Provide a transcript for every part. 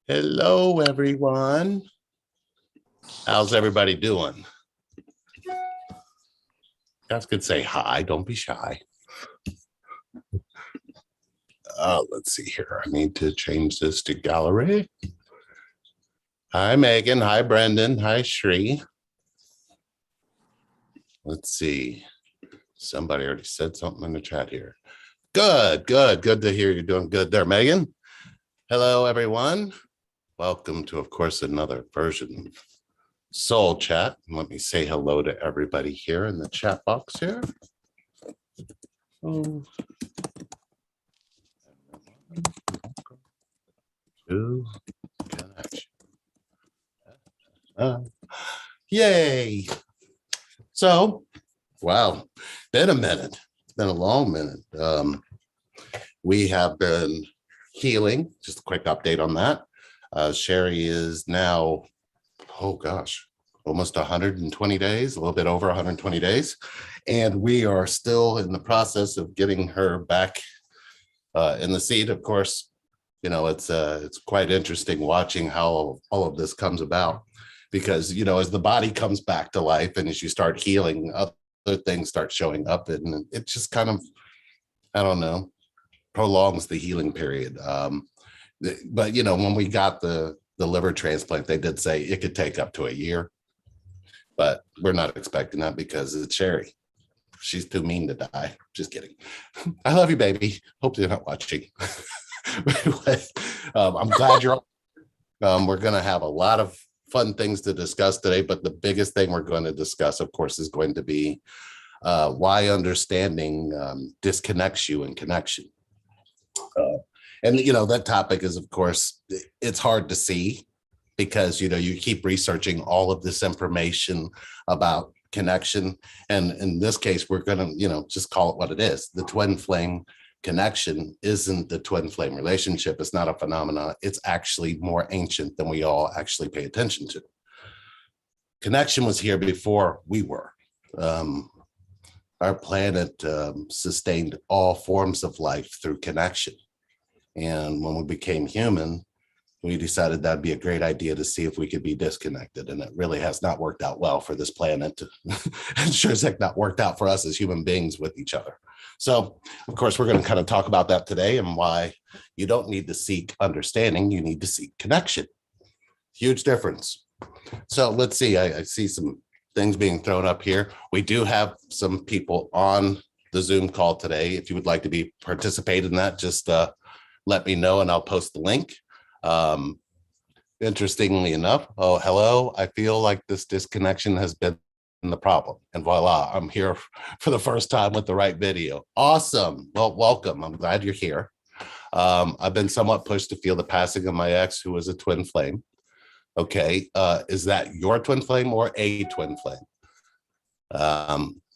Hello, everyone. How's everybody doing? You guys could say hi. Don't be shy. Let's see here. I need to change this to gallery. Hi, Megan. Hi, Brendan. Hi, Shri. Let's see. Somebody already said something in the chat here. Good to hear you're doing good there, Megan. Hello, everyone. Welcome to, of course, another version of Soul Chat. Let me say hello to everybody here in the chat box here. To connection. Yay. So, wow, been a minute. It's been a long minute. We have been healing. Just a quick update on that. Sherry is now, oh gosh, almost 120 days, a little bit over 120 days. And we are still in the process of getting her back in the seat. Of course, you know, it's quite interesting watching how all of this comes about, because, you know, as the body comes back to life and as you start healing, other things start showing up, and it just kind of, I don't know, prolongs the healing period. But, you know, when we got the liver transplant, they did say it could take up to a year, but we're not expecting that because it's Sherry. She's too mean to die. Just kidding. I love you, baby. Hope you're not watching. I'm glad you're on. We're going to have a lot of fun things to discuss today, but the biggest thing we're going to discuss, of course, is going to be why understanding disconnects you in connection. And, you know, that topic is, of course, it's hard to see because, you know, you keep researching all of this information about connection. And in this case, we're going to, you know, just call it what it is. The twin flame connection isn't the twin flame relationship. It's not a phenomenon. It's actually more ancient than we all actually pay attention to. Connection was here before we were. Our planet sustained all forms of life through connection. And when we became human, we decided that'd be a great idea to see if we could be disconnected. And it really has not worked out well for this planet. It sure as heck not worked out for us as human beings with each other. So, of course, we're going to kind of talk about that today and why you don't need to seek understanding. You need to seek connection. Huge difference. So let's see. I see some things being thrown up here. We do have some people on the Zoom call today. If you would like to participate in that, just let me know and I'll post the link. Interestingly enough, oh, hello. I feel like this disconnection has been the problem. And voila, I'm here for the first time with the right video. Awesome. Well, welcome. I'm glad you're here. I've been somewhat pushed to feel the passing of my ex, who was a twin flame. Okay. Is that your twin flame or a twin flame?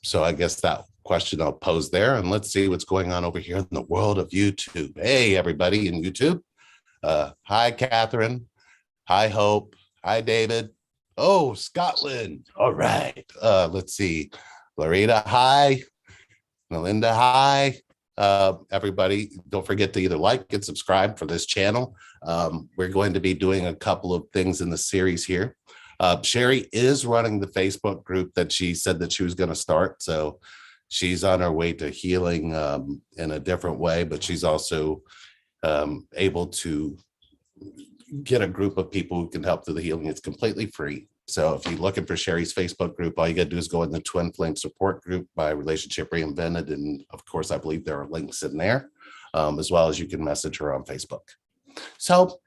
So I guess that question I'll pose there, and let's see what's going on over here in the world of YouTube. Hey, everybody in YouTube. Hi, Catherine. Hi, Hope. Hi, David. Oh, Scotland. All right. Let's see. Loretta, hi. Melinda, hi. Everybody, don't forget to either like and subscribe for this channel. We're going to be doing a couple of things in the series here. Sherry is running the Facebook group that she said that she was going to start. So she's on her way to healing in a different way, but she's also able to get a group of people who can help through the healing. It's completely free. So if you're looking for Sherry's Facebook group, all you got to do is go in the Twin Flame Support Group by Relationship Reinvented. And of course, I believe there are links in there, as well as you can message her on Facebook. So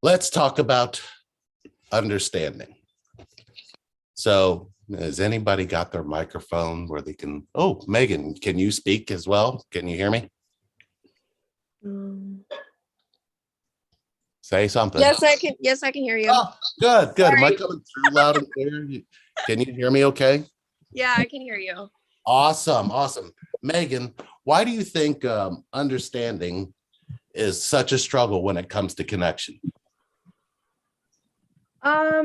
let's talk about understanding. So has anybody got their microphone where they can, oh, Megan, can you speak as well? Can you hear me? Say something. Yes, I can. Yes, I can hear you. Oh, good. Sorry. Am I coming through loud and clear? Can you hear me okay? Yeah, I can hear you. Awesome. Megan, why do you think understanding is such a struggle when it comes to connection? I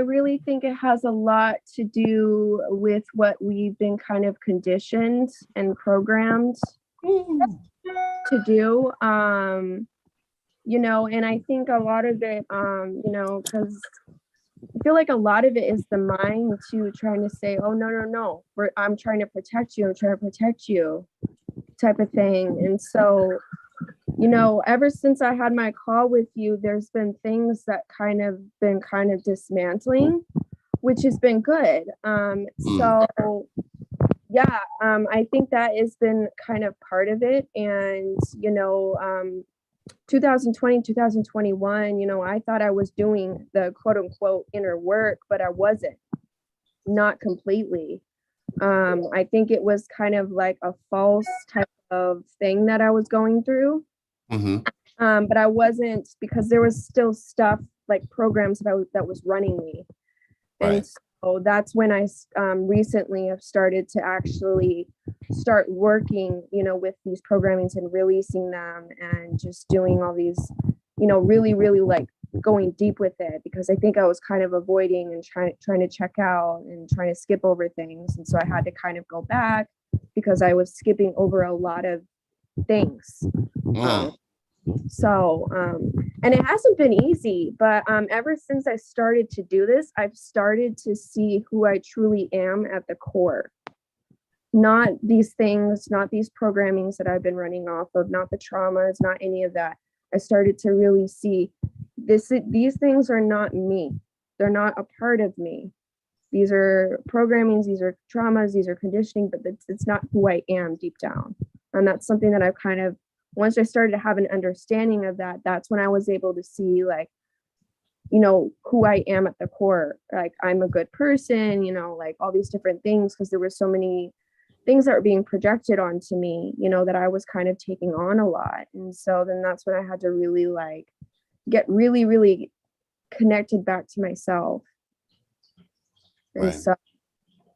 really think it has a lot to do with what we've been kind of conditioned and programmed to do. And I think a lot of it, because I feel like a lot of it is the mind too, trying to say, oh, no, no, no, I'm trying to protect you. I'm trying to protect you type of thing. And so, ever since I had my call with you, there's been things that been kind of dismantling, which has been good. So yeah, I think that has been kind of part of it. And, 2020, 2021, I thought I was doing the quote unquote inner work, but I wasn't, not completely. I think it was kind of like a false type of thing that I was going through. Mm-hmm. But I wasn't, because there was still stuff like programs that was running me. And Right. so that's when I recently have started to actually start working, with these programmings and releasing them and just doing all these, really, really like going deep with it, because I think I was kind of avoiding and trying to check out and trying to skip over things. And so I had to kind of go back because I was skipping over a lot of things. Mm. And it hasn't been easy, but ever since I started to do this, I've started to see who I truly am at the core. Not these things, not these programmings that I've been running off of, not the traumas, not any of that. I started to really see these things are not me. They're not a part of me. These are programmings, these are traumas, these are conditioning, but it's not who I am deep down. And that's something that I've kind of, once I started to have an understanding of that, that's when I was able to see, like, who I am at the core. Like, I'm a good person, like all these different things, because there were so many things that were being projected onto me, that I was kind of taking on a lot. And so then that's when I had to really like get really, really connected back to myself. And Right. so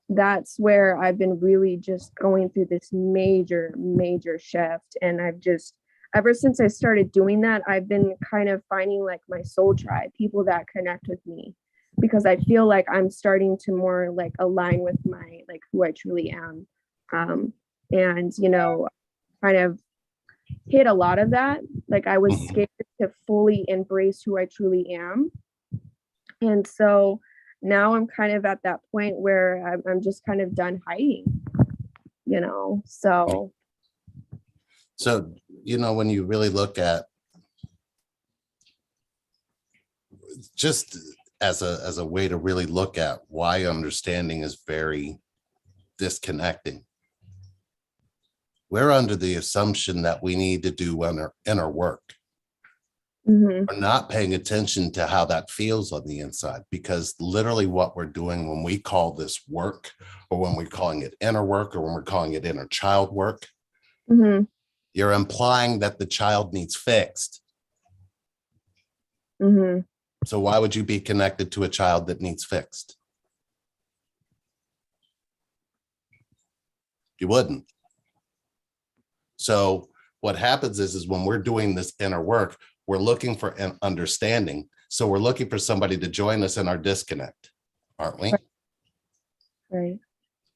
that's where I've been really just going through this major, major shift. And I've just, ever since I started doing that, I've been kind of finding like my soul tribe, people that connect with me, because I feel like I'm starting to more like align with my, like who I truly am. And, kind of hit a lot of that. Like, I was Mm-hmm. scared to fully embrace who I truly am. And so now I'm kind of at that point where I'm just kind of done hiding, so. So, when you really look at, just as a way to really look at why understanding is very disconnecting, we're under the assumption that we need to do inner work. Mm-hmm. We're not paying attention to how that feels on the inside, because literally what we're doing when we call this work, or when we're calling it inner work, or when we're calling it inner child work, Mm-hmm. you're implying that the child needs fixed. Mm-hmm. So why would you be connected to a child that needs fixed? You wouldn't. So what happens is when we're doing this inner work, we're looking for an understanding. So we're looking for somebody to join us in our disconnect, aren't we? Right.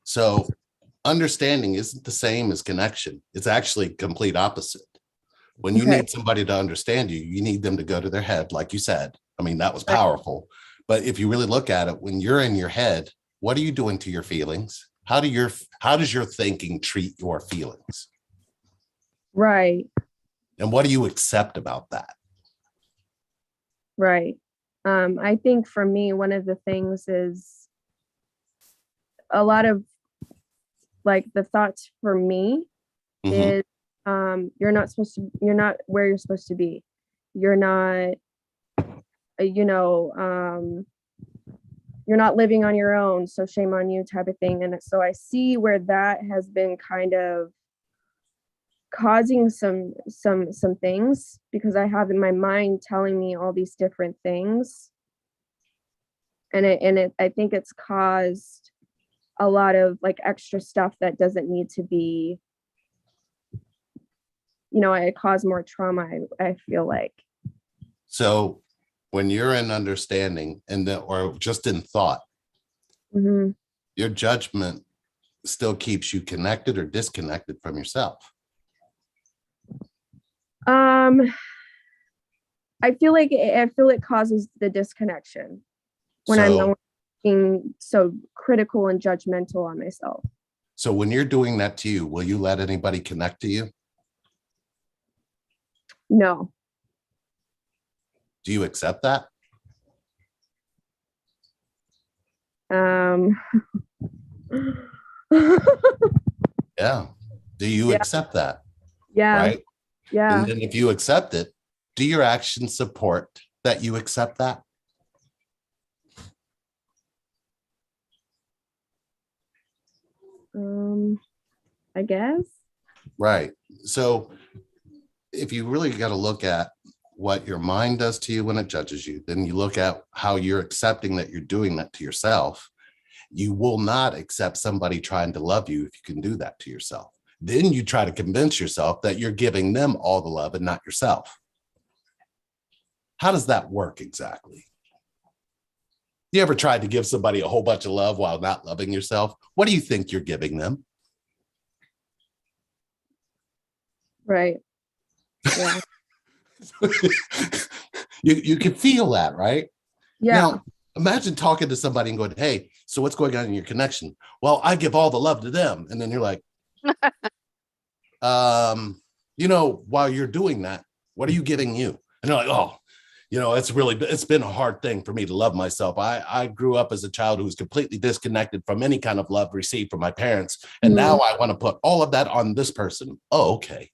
So understanding isn't the same as connection. It's actually complete opposite. When you Okay. need somebody to understand you, you need them to go to their head, like you said. I mean, that was powerful. But if you really look at it, when you're in your head, what are you doing to your feelings? How does your thinking treat your feelings? Right. And what do you accept about that? Right. I think for me, one of the things is a lot of like the thoughts for me Mm-hmm. is you're not where you're supposed to be. You're not, you know, you're not living on your own, so shame on you type of thing. And so I see where that has been kind of causing some things, because I have in my mind telling me all these different things. And I think it's caused a lot of like extra stuff that doesn't need to be, it caused more trauma, I feel like. So when you're in understanding or just in thought, Mm-hmm. your judgment still keeps you connected or disconnected from yourself. Um, I feel it causes the disconnection when I'm the So, one being so critical and judgmental on myself. so when you're doing that to you, will you let anybody connect to you? No. Do you accept that? Um, Yeah. Do you yeah, accept that? yeah, Right. And yeah. then if you accept it, do your actions support that you accept that? I guess. Right. So if you really got to look at what your mind does to you when it judges you, then you look at how you're accepting that you're doing that to yourself. You will not accept somebody trying to love you if you can do that to yourself. Then you try to convince yourself that you're giving them all the love and not yourself. How does that work exactly? You ever tried to give somebody a whole bunch of love while not loving yourself? What do you think you're giving them? Right. Yeah. You can feel that, right? Yeah. Now, imagine talking to somebody and going, hey, so what's going on in your connection? Well, I give all the love to them. And then you're like, while you're doing that, what are you giving you? And they're like, oh, it's been a hard thing for me to love myself. I grew up as a child who was completely disconnected from any kind of love received from my parents. And now I want to put all of that on this person. Oh, okay.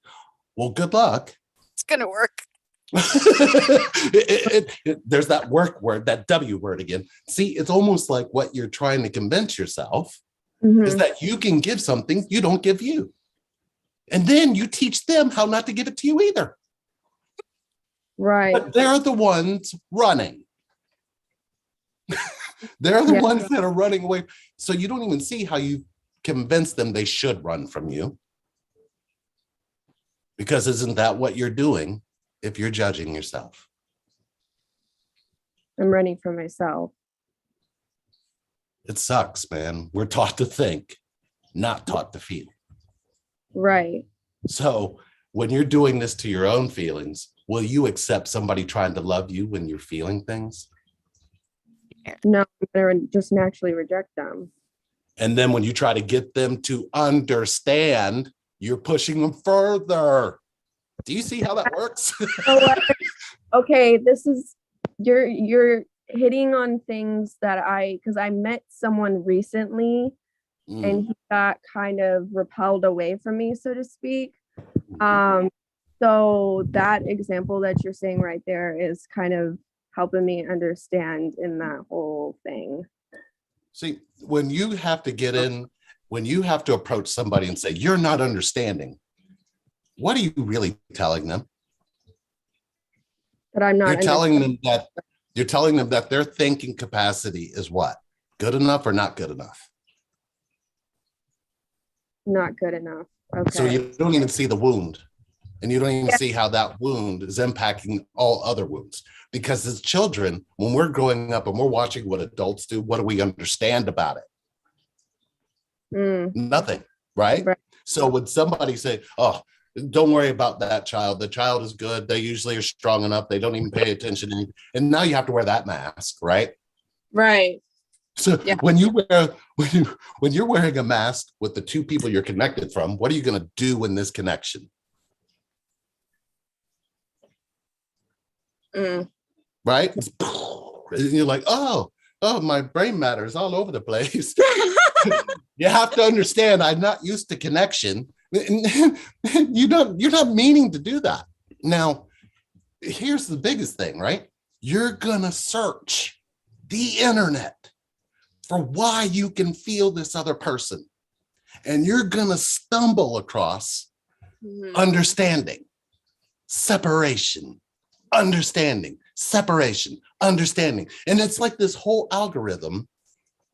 Well, good luck. It's going to work. There's that work word, that W word again. See, it's almost like what you're trying to convince yourself is that you can give something you don't give you. And then you teach them how not to give it to you either. Right. But they're the ones running. They're the ones that are running away. So you don't even see how you convince them they should run from you. Because isn't that what you're doing if you're judging yourself? I'm running from myself. It sucks, man. We're taught to think, not taught to feel. Right. So when you're doing this to your own feelings, will you accept somebody trying to love you when you're feeling things? No, I'm going to just naturally reject them. And then when you try to get them to understand, you're pushing them further. Do you see how that works? Okay, this is you're hitting on things that because I met someone recently and he got kind of repelled away from me, so to speak. So that example that you're saying right there is kind of helping me understand in that whole thing. See, when you have to approach somebody and say, you're not understanding, what are you really telling them? That I'm not. You're telling them that their thinking capacity is what? Good enough or not good enough? Not good enough. Okay. So you don't even see the wound. And you don't even see how that wound is impacting all other wounds. Because as children, when we're growing up and we're watching what adults do, what do we understand about it? Nothing, right? So when somebody say, oh, don't worry about that child. The child is good. They usually are strong enough. They don't even pay attention. And now you have to wear that mask, right? Right. So when you're wearing a mask with the two people you're connected from, what are you going to do in this connection? Right? And you're like, oh, my brain matter is all over the place. You have to understand, I'm not used to connection. You're not meaning to do that. Now, here's the biggest thing, right? You're gonna search the internet for why you can feel this other person, and you're gonna stumble across understanding, separation, understanding, separation, understanding. And it's like this whole algorithm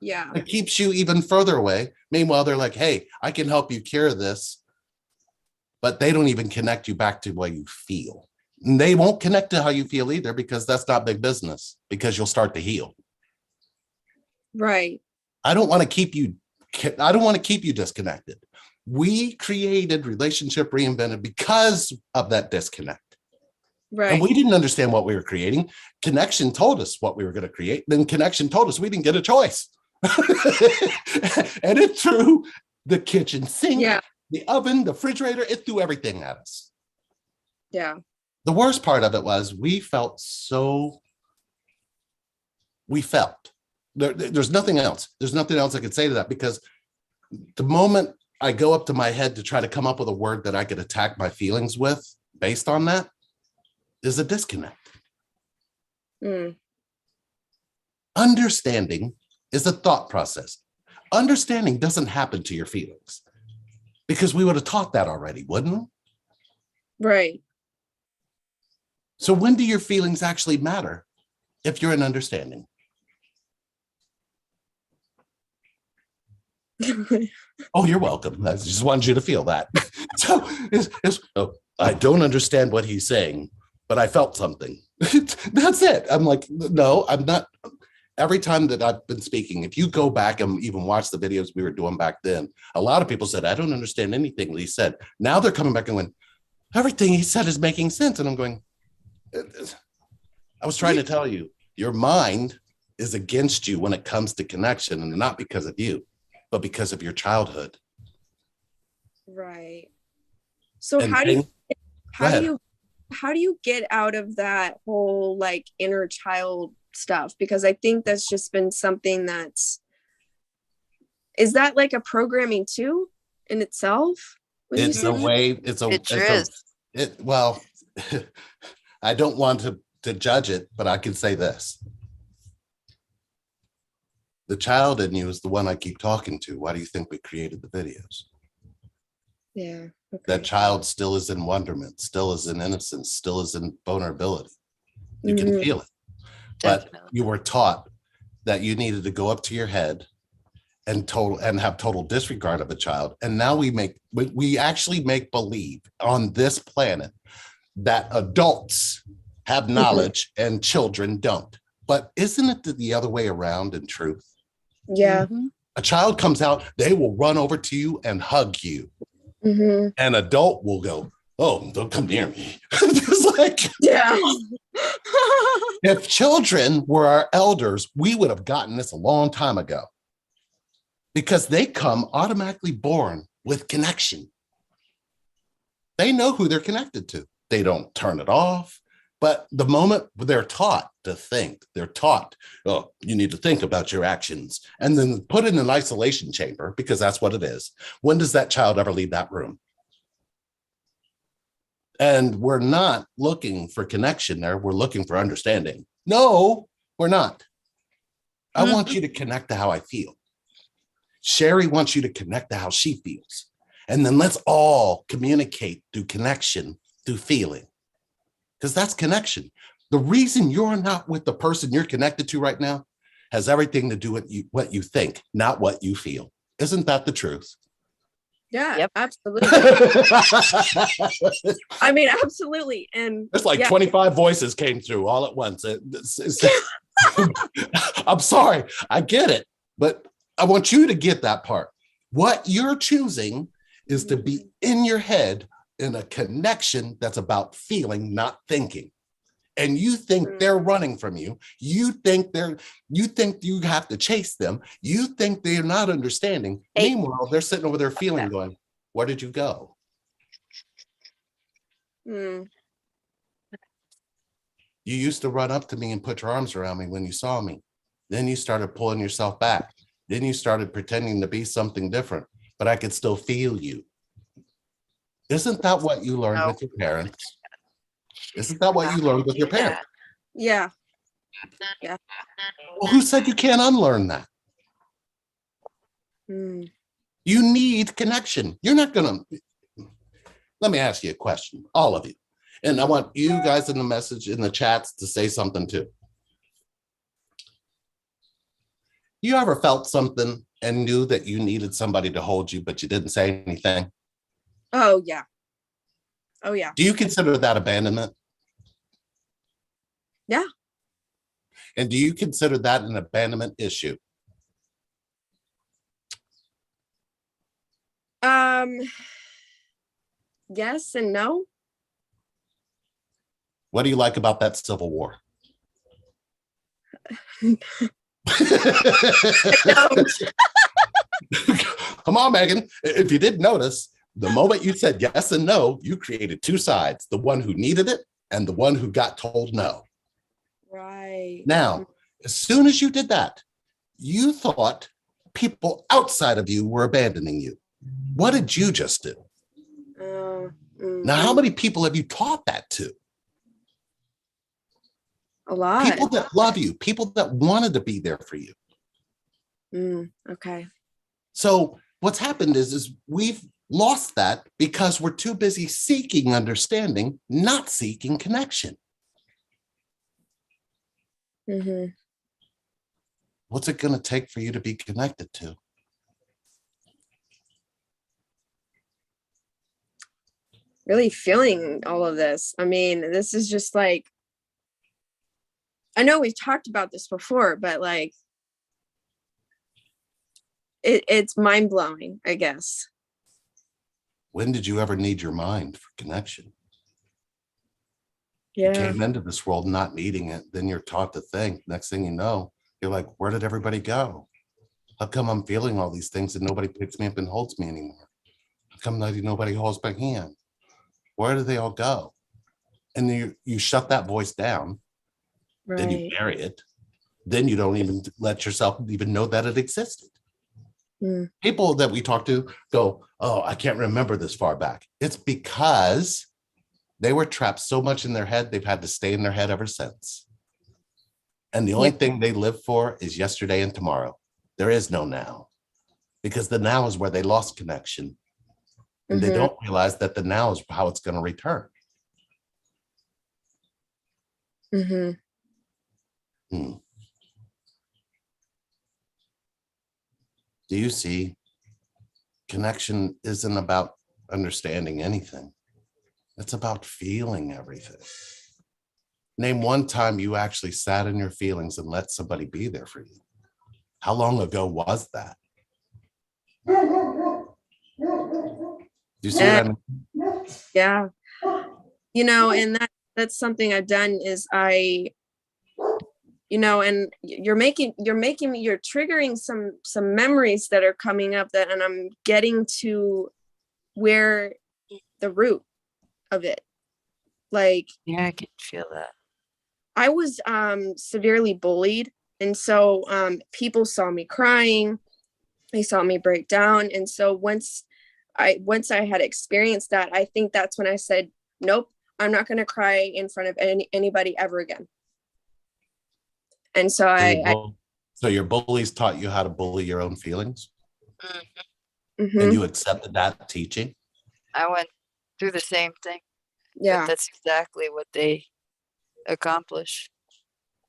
that keeps you even further away. Meanwhile, they're like, hey, I can help you cure this. But they don't even connect you back to what you feel. And they won't connect to how you feel either, because that's not big business, because you'll start to heal. Right. I don't want to keep you disconnected. We created Relationship Reinvented because of that disconnect. And Right. we didn't understand what we were creating. Connection told us what we were going to create. Then connection told us we didn't get a choice. And it threw the kitchen sink, Yeah. the oven, the refrigerator, it threw everything at us. Yeah. The worst part of it was we felt there's nothing else. There's nothing else I could say to that, because the moment I go up to my head to try to come up with a word that I could attack my feelings with based on that is a disconnect. Mm. Understanding is a thought process. Understanding doesn't happen to your feelings, because we would have taught that already, wouldn't we? Right. So when do your feelings actually matter? If you're in understanding. Oh, you're welcome. I just wanted you to feel that. So I don't understand what he's saying, but I felt something. That's it. I'm like, no, I'm not. Every time that I've been speaking, if you go back and even watch the videos we were doing back then, a lot of people said, I don't understand anything Lee said. Now they're coming back and going, everything he said is making sense. And I'm going, I was trying to tell you, your mind is against you when it comes to connection, and not because of you, but because of your childhood. Right. So And how do ahead. you get out of that whole like inner child stuff? Because I think that's just been something is that like a programming too in itself? It's a way, well, I don't want to judge it, but I can say this. The child in you is the one I keep talking to. Why do you think we created the videos? Yeah. Okay. That child still is in wonderment, still is in innocence, still is in vulnerability. You can feel it. But Definitely. you were taught that you needed to go up to your head and have total disregard of a child. And now we actually make believe on this planet that adults have knowledge and children don't. But isn't it the other way around in truth? Yeah. Mhm. A child comes out, they will run over to you and hug you. Mm-hmm. An adult will go, oh, don't come near me. It's like, Yeah. if children were our elders, we would have gotten this a long time ago, because they come automatically born with connection. They know who they're connected to. They don't turn it off. But the moment they're taught to think, they're taught, oh, you need to think about your actions, and then put in an isolation chamber, because that's what it is. When does that child ever leave that room? And we're not looking for connection there. We're looking for understanding. No, we're not. I want you to connect to how I feel. Sherry wants you to connect to how she feels. And then let's all communicate through connection, through feeling. Because that's connection. The reason you're not with the person you're connected to right now has everything to do with what you think, not what you feel. Isn't that the truth? Yeah, Yep. absolutely. I mean, absolutely. And It's like yeah. 25 voices came through all at once. I'm sorry, I get it, but I want you to get that part. What you're choosing is to be in your head in a connection that's about feeling, not thinking. And you think they're running from you. You think you have to chase them. You think they're not understanding. Hey. Meanwhile, they're sitting over there feeling, going, where did you go? Mm. You used to run up to me and put your arms around me when you saw me. Then you started pulling yourself back. Then you started pretending to be something different, but I could still feel you. Isn't that what you learned with your parents? Isn't that what you learned with your parents? Yeah. Well, who said you can't unlearn that? Mm. You need connection. You're not going to. Let me ask you a question, all of you. And I want you guys in the message, in the chats, to say something too. You ever felt something and knew that you needed somebody to hold you, but you didn't say anything? Oh, yeah. Oh, yeah. Do you consider that abandonment? Yeah. And do you consider that an abandonment issue? Yes and no. What do you like about that Civil War? Come on, Megan. If you didn't notice, the moment you said yes and no, you created two sides, the one who needed it and the one who got told no. Right. Now, as soon as you did that, you thought people outside of you were abandoning you. What did you just do? Now, how many people have you taught that to? A lot. People that love you, people that wanted to be there for you. Okay. So what's happened is we've lost that because we're too busy seeking understanding, not seeking connection. What's it going to take for you to be connected to? Really feeling all of this. I mean, this is just like, I know we've talked about this before, but like, it's mind-blowing, I guess. When did you ever need your mind for connection? Yeah. You came into this world not needing it. Then you're taught to think. Next thing you know, you're like, where did everybody go? How come I'm feeling all these things and nobody picks me up and holds me anymore? How come nobody holds my hand? Where do they all go? And you shut that voice down. Right. Then you bury it. Then you don't even let yourself even know that it existed. People that we talk to go, oh, I can't remember this far back. It's because they were trapped so much in their head, they've had to stay in their head ever since. And the only thing they live for is yesterday and tomorrow. There is no now, because the now is where they lost connection. And they don't realize that the now is how it's going to return. Do you see? Connection isn't about understanding anything. It's about feeling everything. Name one time you actually sat in your feelings and let somebody be there for you. How long ago was that? Do you see what I mean? Yeah. You know, and that's something I've done is and you're triggering some memories that are coming up and I'm getting to where the root of it. Like, yeah, I can feel that. I was severely bullied, and so people saw me crying, they saw me break down, and so once I had experienced that, I think that's when I said, nope, I'm not going to cry in front of anybody ever again. And so so your bullies taught you how to bully your own feelings? And you accepted that teaching? I went through the same thing. Yeah. But that's exactly what they accomplish.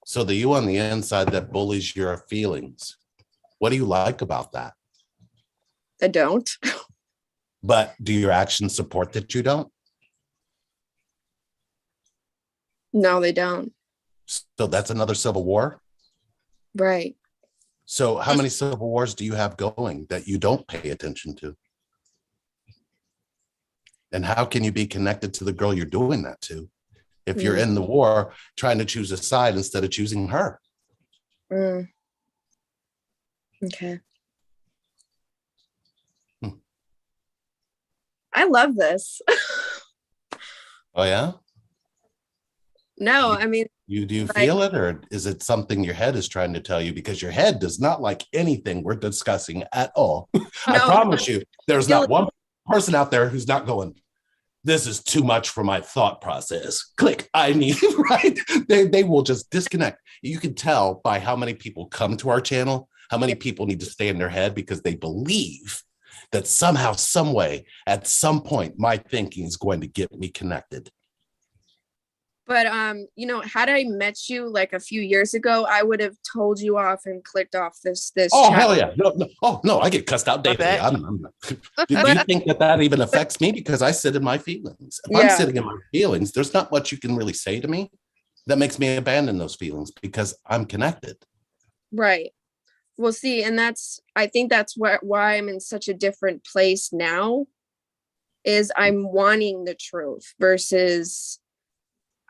So the you on the inside that bullies your feelings, what do you like about that? I don't. But do your actions support that you don't? No, they don't. So that's another civil war? Right. So how many civil wars do you have going that you don't pay attention to? And how can you be connected to the girl you're doing that to if you're in the war trying to choose a side instead of choosing her? Okay. I love this. Oh, yeah? No, I mean, do you feel it, or is it something your head is trying to tell you? Because your head does not like anything we're discussing at all. I promise you, there's not one person out there who's not going, this is too much for my thought process. Click, I need, right? They will just disconnect. You can tell by how many people come to our channel, how many people need to stay in their head because they believe that somehow, some way, at some point, my thinking is going to get me connected. But had I met you like a few years ago, I would have told you off and clicked off this. Oh, hell yeah. No. Oh, no, I get cussed out daily. Do you think that even affects me? Because I sit in my feelings. If I'm sitting in my feelings, there's not much you can really say to me that makes me abandon those feelings because I'm connected. Right. Well, see, and I think that's why I'm in such a different place now, is I'm wanting the truth versus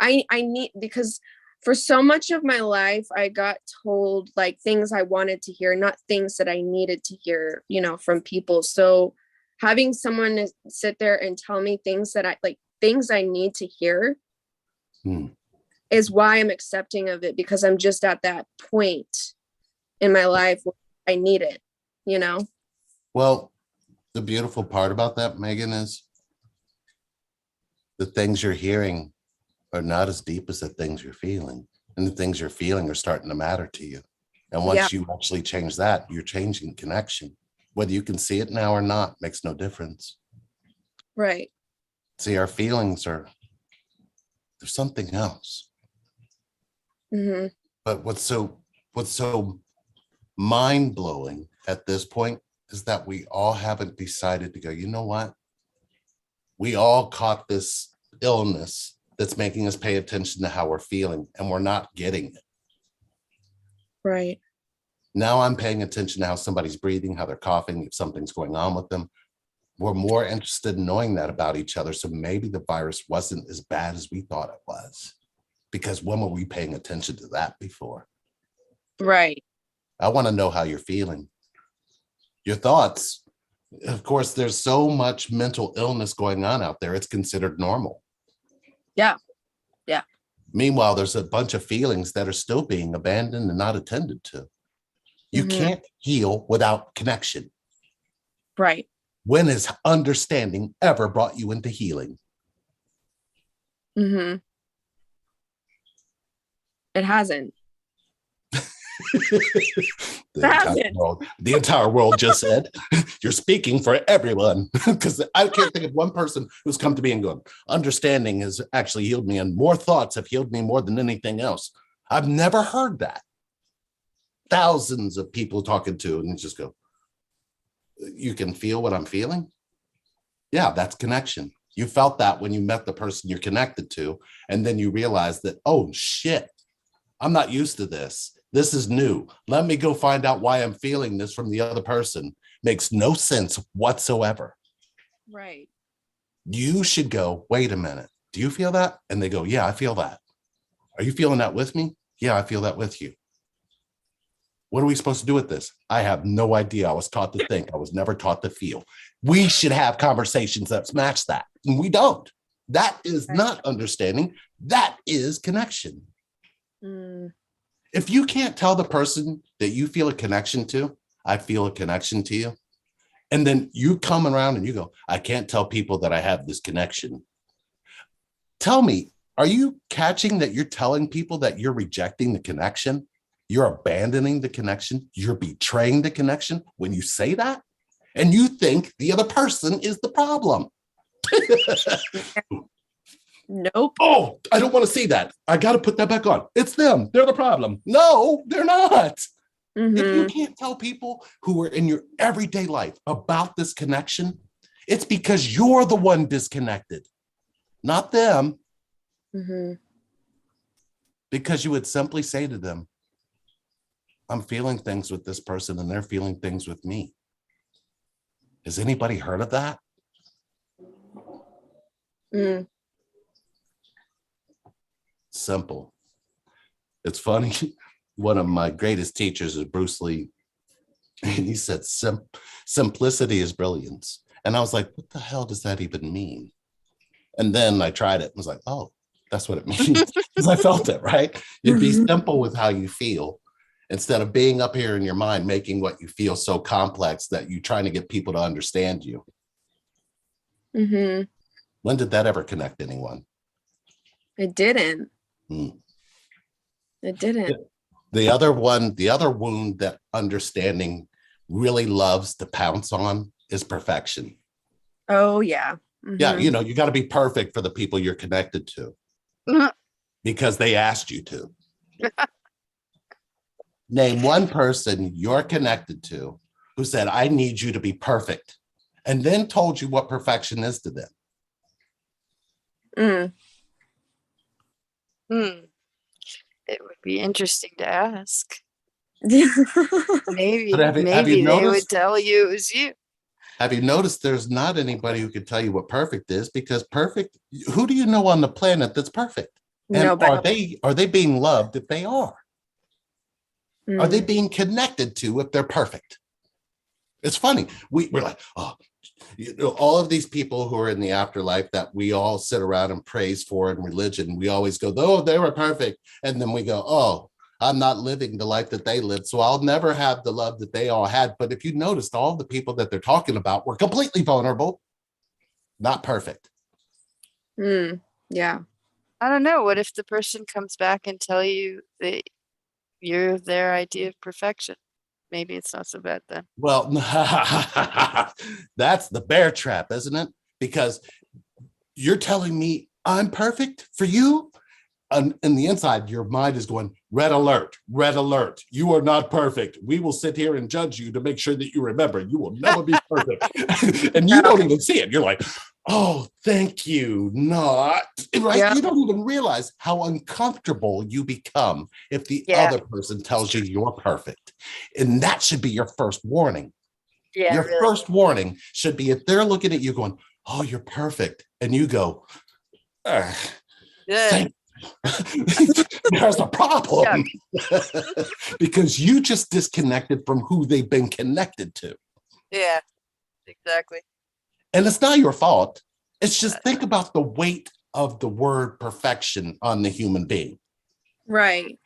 I need, because for so much of my life, I got told like things I wanted to hear, not things that I needed to hear, you know, from people. So having someone to sit there and tell me things that things I need to hear is why I'm accepting of it, because I'm just at that point in my life where I need it, you know? Well, the beautiful part about that, Megan, is the things you're hearing are not as deep as the things you're feeling. And the things you're feeling are starting to matter to you. And once you actually change that, you're changing connection. Whether you can see it now or not makes no difference. Right. See, our feelings there's something else. But what's so mind-blowing at this point is that we all haven't decided to go, you know what? We all caught this illness that's making us pay attention to how we're feeling, and we're not getting it. Right. Now I'm paying attention to how somebody's breathing, how they're coughing, if something's going on with them. We're more interested in knowing that about each other. So maybe the virus wasn't as bad as we thought it was. Because when were we paying attention to that before? Right. I want to know how you're feeling. Your thoughts. Of course, there's so much mental illness going on out there. It's considered normal. Yeah. Yeah. Meanwhile, there's a bunch of feelings that are still being abandoned and not attended to. You can't heal without connection. Right. When has understanding ever brought you into healing? It hasn't. The entire world just said, you're speaking for everyone. Because I can't think of one person who's come to me and gone, understanding has actually healed me, and more thoughts have healed me more than anything else. I've never heard that. Thousands of people talking to, and just go, you can feel what I'm feeling? Yeah, that's connection. You felt that when you met the person you're connected to, and then you realize that, oh shit, I'm not used to this. This is new. Let me go find out why I'm feeling this from the other person. Makes no sense whatsoever. Right. You should go, wait a minute. Do you feel that? And they go, yeah, I feel that. Are you feeling that with me? Yeah, I feel that with you. What are we supposed to do with this? I have no idea. I was taught to think. I was never taught to feel. We should have conversations that match that. And we don't. That is not understanding. That is connection. If you can't tell the person that you feel a connection to, I feel a connection to you, and then you come around and you go, I can't tell people that I have this connection. Tell me, are you catching that you're telling people that you're rejecting the connection? You're abandoning the connection. You're betraying the connection when you say that, and you think the other person is the problem. Nope. Oh, I don't want to see that. I got to put that back on. It's them. They're the problem. No, they're not. If you can't tell people who are in your everyday life about this connection, it's because you're the one disconnected, not them. Because you would simply say to them, I'm feeling things with this person and they're feeling things with me. Has anybody heard of that? Simple. It's funny. One of my greatest teachers is Bruce Lee. And he said, simplicity is brilliance. And I was like, what the hell does that even mean? And then I tried it and was like, oh, that's what it means. Because I felt it, right? You'd be simple with how you feel instead of being up here in your mind, making what you feel so complex that you're trying to get people to understand you. When did that ever connect anyone? It didn't. It didn't. The other wound that understanding really loves to pounce on is perfection. Oh, yeah. Yeah, you know, you got to be perfect for the people you're connected to because they asked you to. Name one person you're connected to who said, I need you to be perfect, and then told you what perfection is to them. It would be interesting to ask. But Maybe have you they would noticed? tell you it was you. Have you noticed there's not anybody who can tell you what perfect is, because perfect, who do you know on the planet that's perfect? And No, but are they being loved if they are? Are they mm, being connected to if they're perfect? It's funny. We're like, oh, you know, all of these people who are in the afterlife that we all sit around and praise for in religion, we always go, oh, they were perfect. And then we go, oh, I'm not living the life that they lived, so I'll never have the love that they all had. But if you noticed, all the people that they're talking about were completely vulnerable, not perfect. yeah. I don't know. What if the person comes back and tell you that you're their idea of perfection? Maybe it's not so bad then. Well, that's the bear trap, isn't it? Because you're telling me I'm perfect for you. In the inside, your mind is going, red alert, red alert. You are not perfect. We will sit here and judge you to make sure that you remember you will never be perfect. And you don't even see it. You're like, oh, thank you. Not right. Yeah. You don't even realize how uncomfortable you become if the Yeah. other person tells you you're perfect. And that should be your first warning. Yeah, Your really. first warning should be if they're looking at you going, oh, you're perfect. And you go, Yeah. thank there's a problem. Because you just disconnected from who they've been connected to. Yeah, exactly. And it's not your fault. It's just think about the weight of the word perfection on the human being. Right.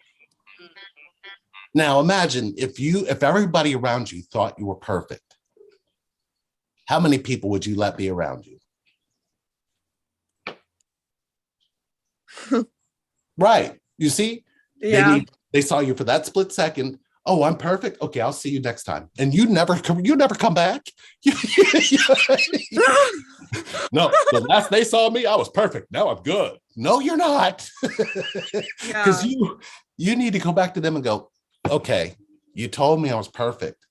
Now imagine if everybody around you thought you were perfect, how many people would you let be around you? Right. You see, Yeah. they saw you for that split second. Oh, I'm perfect. Okay, I'll see you next time. And you never come back. No, the last they saw me, I was perfect. Now I'm good. No, you're not. Because Yeah. you need to go back to them and go, okay, you told me I was perfect.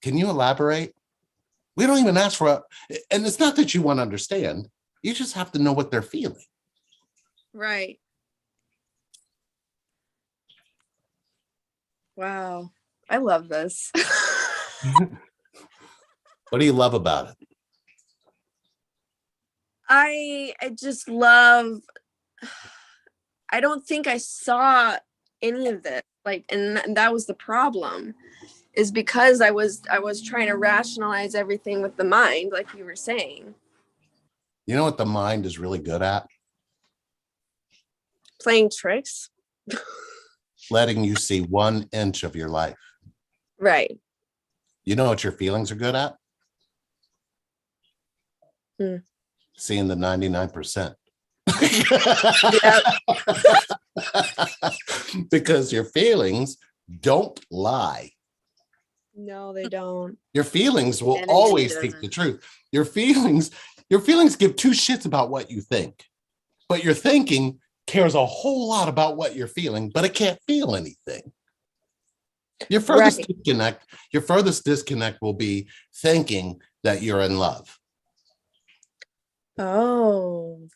Can you elaborate? We don't even ask for and it's not that you want to understand. You just have to know what they're feeling. Right. Wow. I love this. What do you love about it? I just love, I don't think I saw any of this. Like, and that was the problem, is because I was trying to rationalize everything with the mind, like you were saying. You know what the mind is really good at? Playing tricks. Letting you see 1 inch of your life. Right. You know what your feelings are good at? Seeing the 99%. Because your feelings don't lie. No, they don't. Your feelings will Energy always speak doesn't. the truth. Your feelings give 2 shits about what you think. But your thinking cares a whole lot about what you're feeling, but it can't feel anything. Your furthest disconnect will be thinking that you're in love. Oh.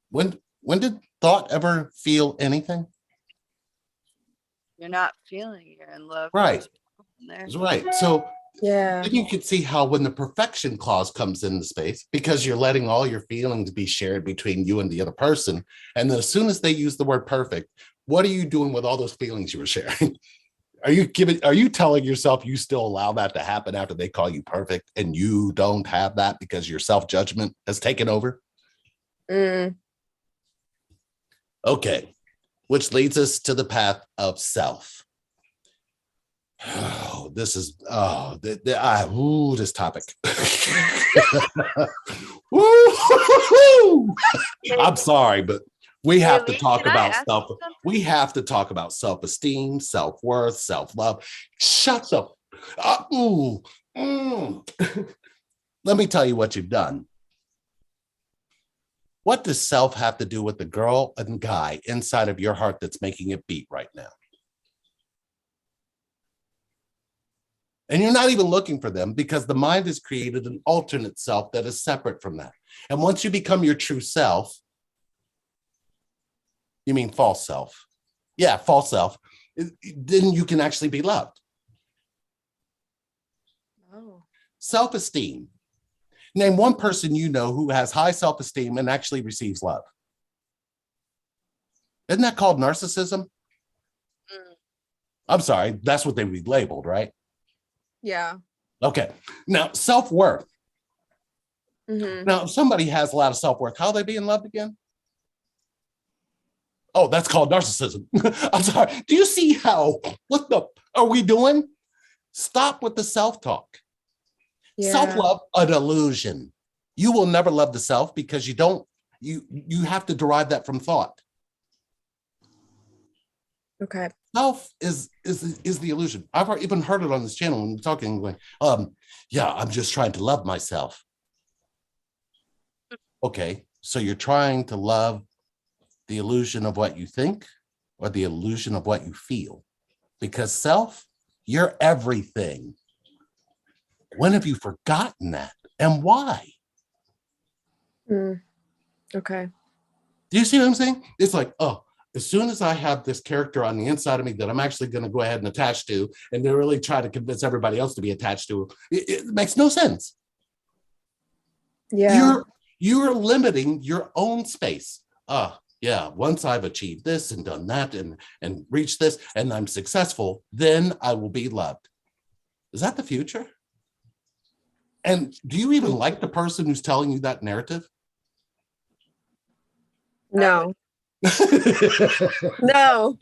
When did thought ever feel anything? You're not feeling you're in love. Right. There. That's right. So Yeah. then you can see how when the perfection clause comes into space, because you're letting all your feelings be shared between you and the other person. And then as soon as they use the word perfect, what are you doing with all those feelings you were sharing? Are you telling yourself you still allow that to happen after they call you perfect and you don't have that because your self-judgment has taken over? Okay. Which leads us to the path of self. Oh, this is this topic. I'm sorry, but we have to talk about self. We have to talk about self-esteem, self-worth, self-love. Shut up. Let me tell you what you've done. What does self have to do with the girl and guy inside of your heart that's making it beat right now? And you're not even looking for them because the mind has created an alternate self that is separate from that. And once you become your true self, you mean false self? Yeah, false self. Then you can actually be loved. Oh. Self-esteem. Name one person you know who has high self-esteem and actually receives love. Isn't that called narcissism? Mm. I'm sorry, that's what they would be labeled, right? Yeah. Okay. Now, self-worth. Mm-hmm. Now, if somebody has a lot of self-worth, how are they being loved again? Oh, that's called narcissism. I'm sorry. Do you see what the are we doing? Stop with the self-talk. Yeah. Self-love, an illusion. You will never love the self because you have to derive that from thought. Okay. Self is the illusion. I've even heard it on this channel when we're talking, going, yeah, I'm just trying to love myself. Okay, so you're trying to love the illusion of what you think or the illusion of what you feel? Because self, you're everything. When have you forgotten that and why? Okay. Do you see what I'm saying? It's like, oh, as soon as I have this character on the inside of me that I'm actually going to go ahead and attach to, and they really try to convince everybody else to be attached to, it makes no sense. Yeah. You're limiting your own space. Yeah, once I've achieved this and done that and reached this and I'm successful, then I will be loved. Is that the future? And do you even like the person who's telling you that narrative? No. No.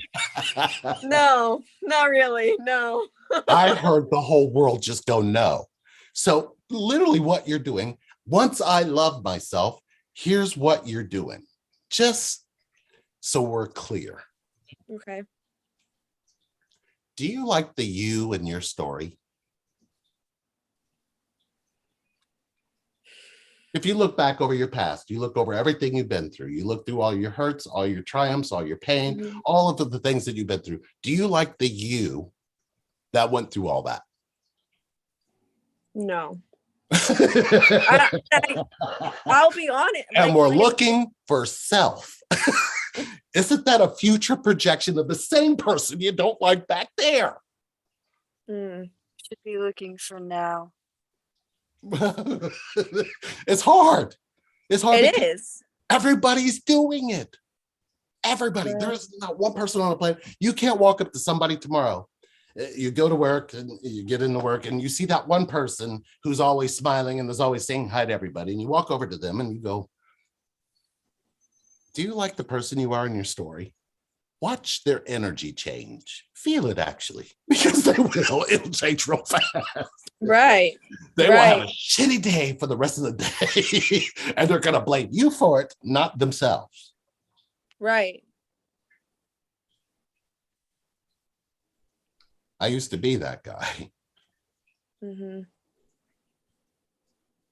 No. Not really. No. I heard the whole world just go no. So literally what you're doing, once I love myself, here's what you're doing. Just so we're clear. Okay. Do you like the you in your story? If you look back over your past, you look over everything you've been through, you look through all your hurts, all your triumphs, all your pain, all of the things that you've been through. Do you like the you that went through all that? No. I'll be honest. And we're looking for self. Isn't that a future projection of the same person you don't like back there? Should be looking for now. It's hard. It's hard. It is. Everybody's doing it. Everybody. Right. There's not one person on the planet. You can't walk up to somebody tomorrow. You go to work and you get into work and you see that one person who's always smiling and is always saying hi to everybody. And you walk over to them and you go, do you like the person you are in your story? Watch their energy change. Feel it actually, because they will. It'll change real fast. Right. They will have a shitty day for the rest of the day, and they're going to blame you for it, not themselves. Right. I used to be that guy. Mm-hmm.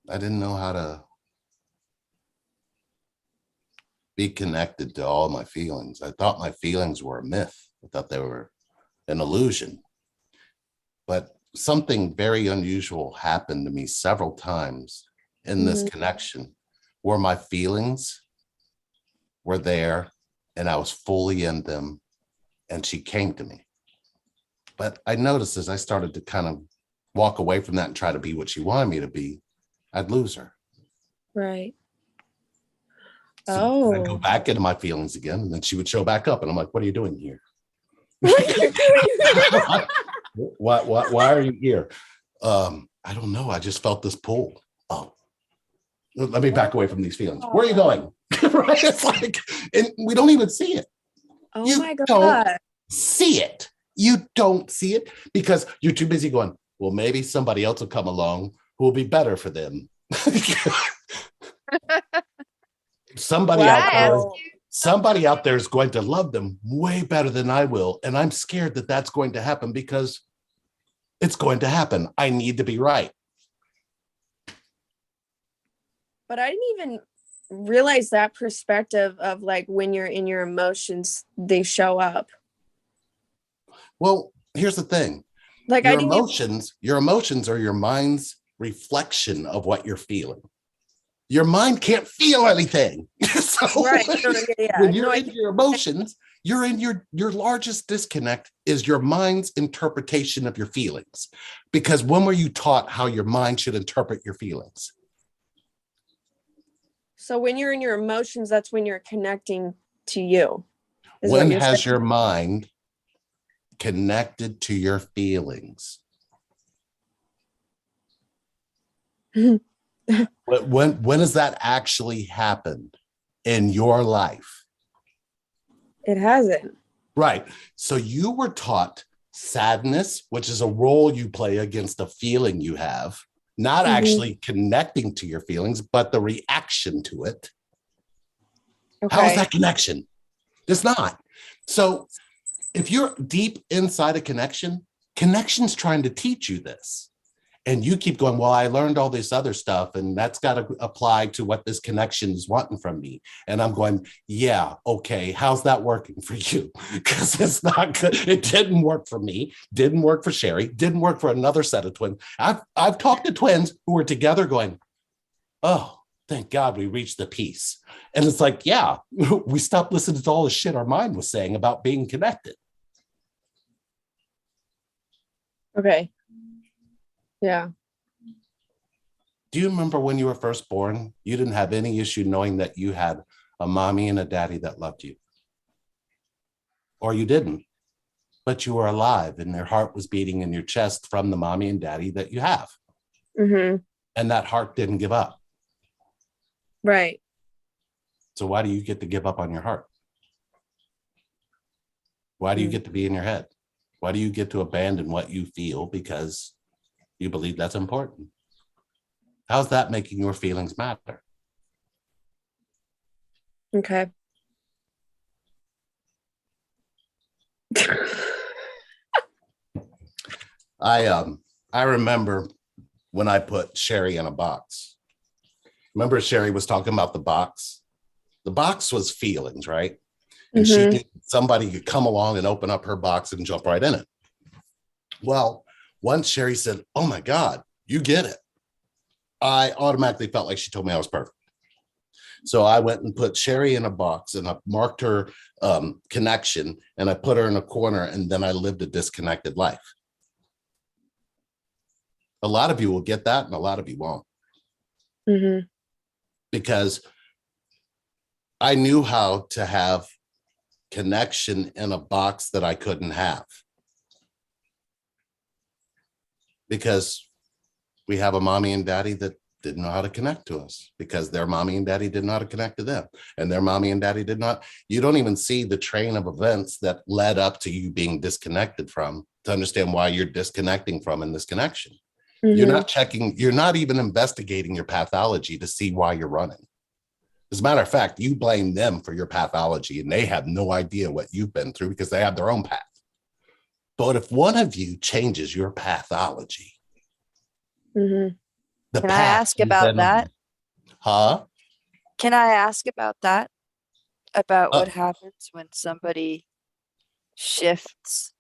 I didn't know how to be connected to all my feelings. I thought my feelings were a myth. I thought they were an illusion. But something very unusual happened to me several times in this connection where my feelings were there and I was fully in them and she came to me. But I noticed as I started to kind of walk away from that and try to be what she wanted me to be, I'd lose her. Right. So I'd go back into my feelings again, and then she would show back up, and I'm like, "What are you doing here? Why are you here?" I don't know. I just felt this pull. Oh, let me back away from these feelings. Where are you going? Right? It's like, and we don't even see it. Oh my God. Don't see it. You don't see it because you're too busy going, well, maybe somebody else will come along who will be better for them. Somebody out there is going to love them way better than I will. And I'm scared that that's going to happen because it's going to happen. I need to be right. But I didn't even realize that perspective of like when you're in your emotions, they show up. Well, here's the thing. Like your emotions are your mind's reflection of what you're feeling. Your mind can't feel anything. So when you're in your emotions, you're in your largest disconnect is your mind's interpretation of your feelings. Because when were you taught how your mind should interpret your feelings? So when you're in your emotions, that's when you're connecting to you. is what When you're has saying. your mind connected to your feelings? When has that actually happened in your life? It hasn't. Right. So you were taught sadness, which is a role you play against a feeling you have, not actually connecting to your feelings, but the reaction to it. How is Okay. that connection? It's not. So if you're deep inside a connection, connection's trying to teach you this. And you keep going, well, I learned all this other stuff, and that's got to apply to what this connection is wanting from me. And I'm going, yeah, okay, how's that working for you? Because it's not good. It didn't work for me, didn't work for Sherry, didn't work for another set of twins. I've talked to twins who were together going, oh, thank God we reached the peace. And it's like, yeah, we stopped listening to all the shit our mind was saying about being connected. Okay. Yeah. Do you remember when you were first born, you didn't have any issue knowing that you had a mommy and a daddy that loved you? Or you didn't, but you were alive and their heart was beating in your chest from the mommy and daddy that you have. Mm-hmm. And that heart didn't give up. Right. So why do you get to give up on your heart? Why do you get to be in your head? Why do you get to abandon what you feel because you believe that's important? How's that making your feelings matter? Okay. I remember when I put Sherry in a box. Remember Sherry was talking about the box? The box was feelings, right? And she Mhm. did somebody could come along and open up her box and jump right in it. Well, once Sherry said, oh my God, you get it, I automatically felt like she told me I was perfect. So I went and put Sherry in a box and I marked her connection and I put her in a corner, and then I lived a disconnected life. A lot of you will get that and a lot of you won't. Mhm. Because I knew how to have connection in a box that I couldn't have. Because we have a mommy and daddy that didn't know how to connect to us, because their mommy and daddy didn't know how to connect to them, and their mommy and daddy did not. You don't even see the train of events that led up to you being disconnected from to understand why you're disconnecting from in this connection. You're not checking, you're not even investigating your pathology to see why you're running. As a matter of fact, you blame them for your pathology and they have no idea what you've been through because they have their own path. But if one of you changes your pathology, Mhm. the Can I path ask is about then on. that? Huh? Can I ask about that? About Uh, what happens when somebody shifts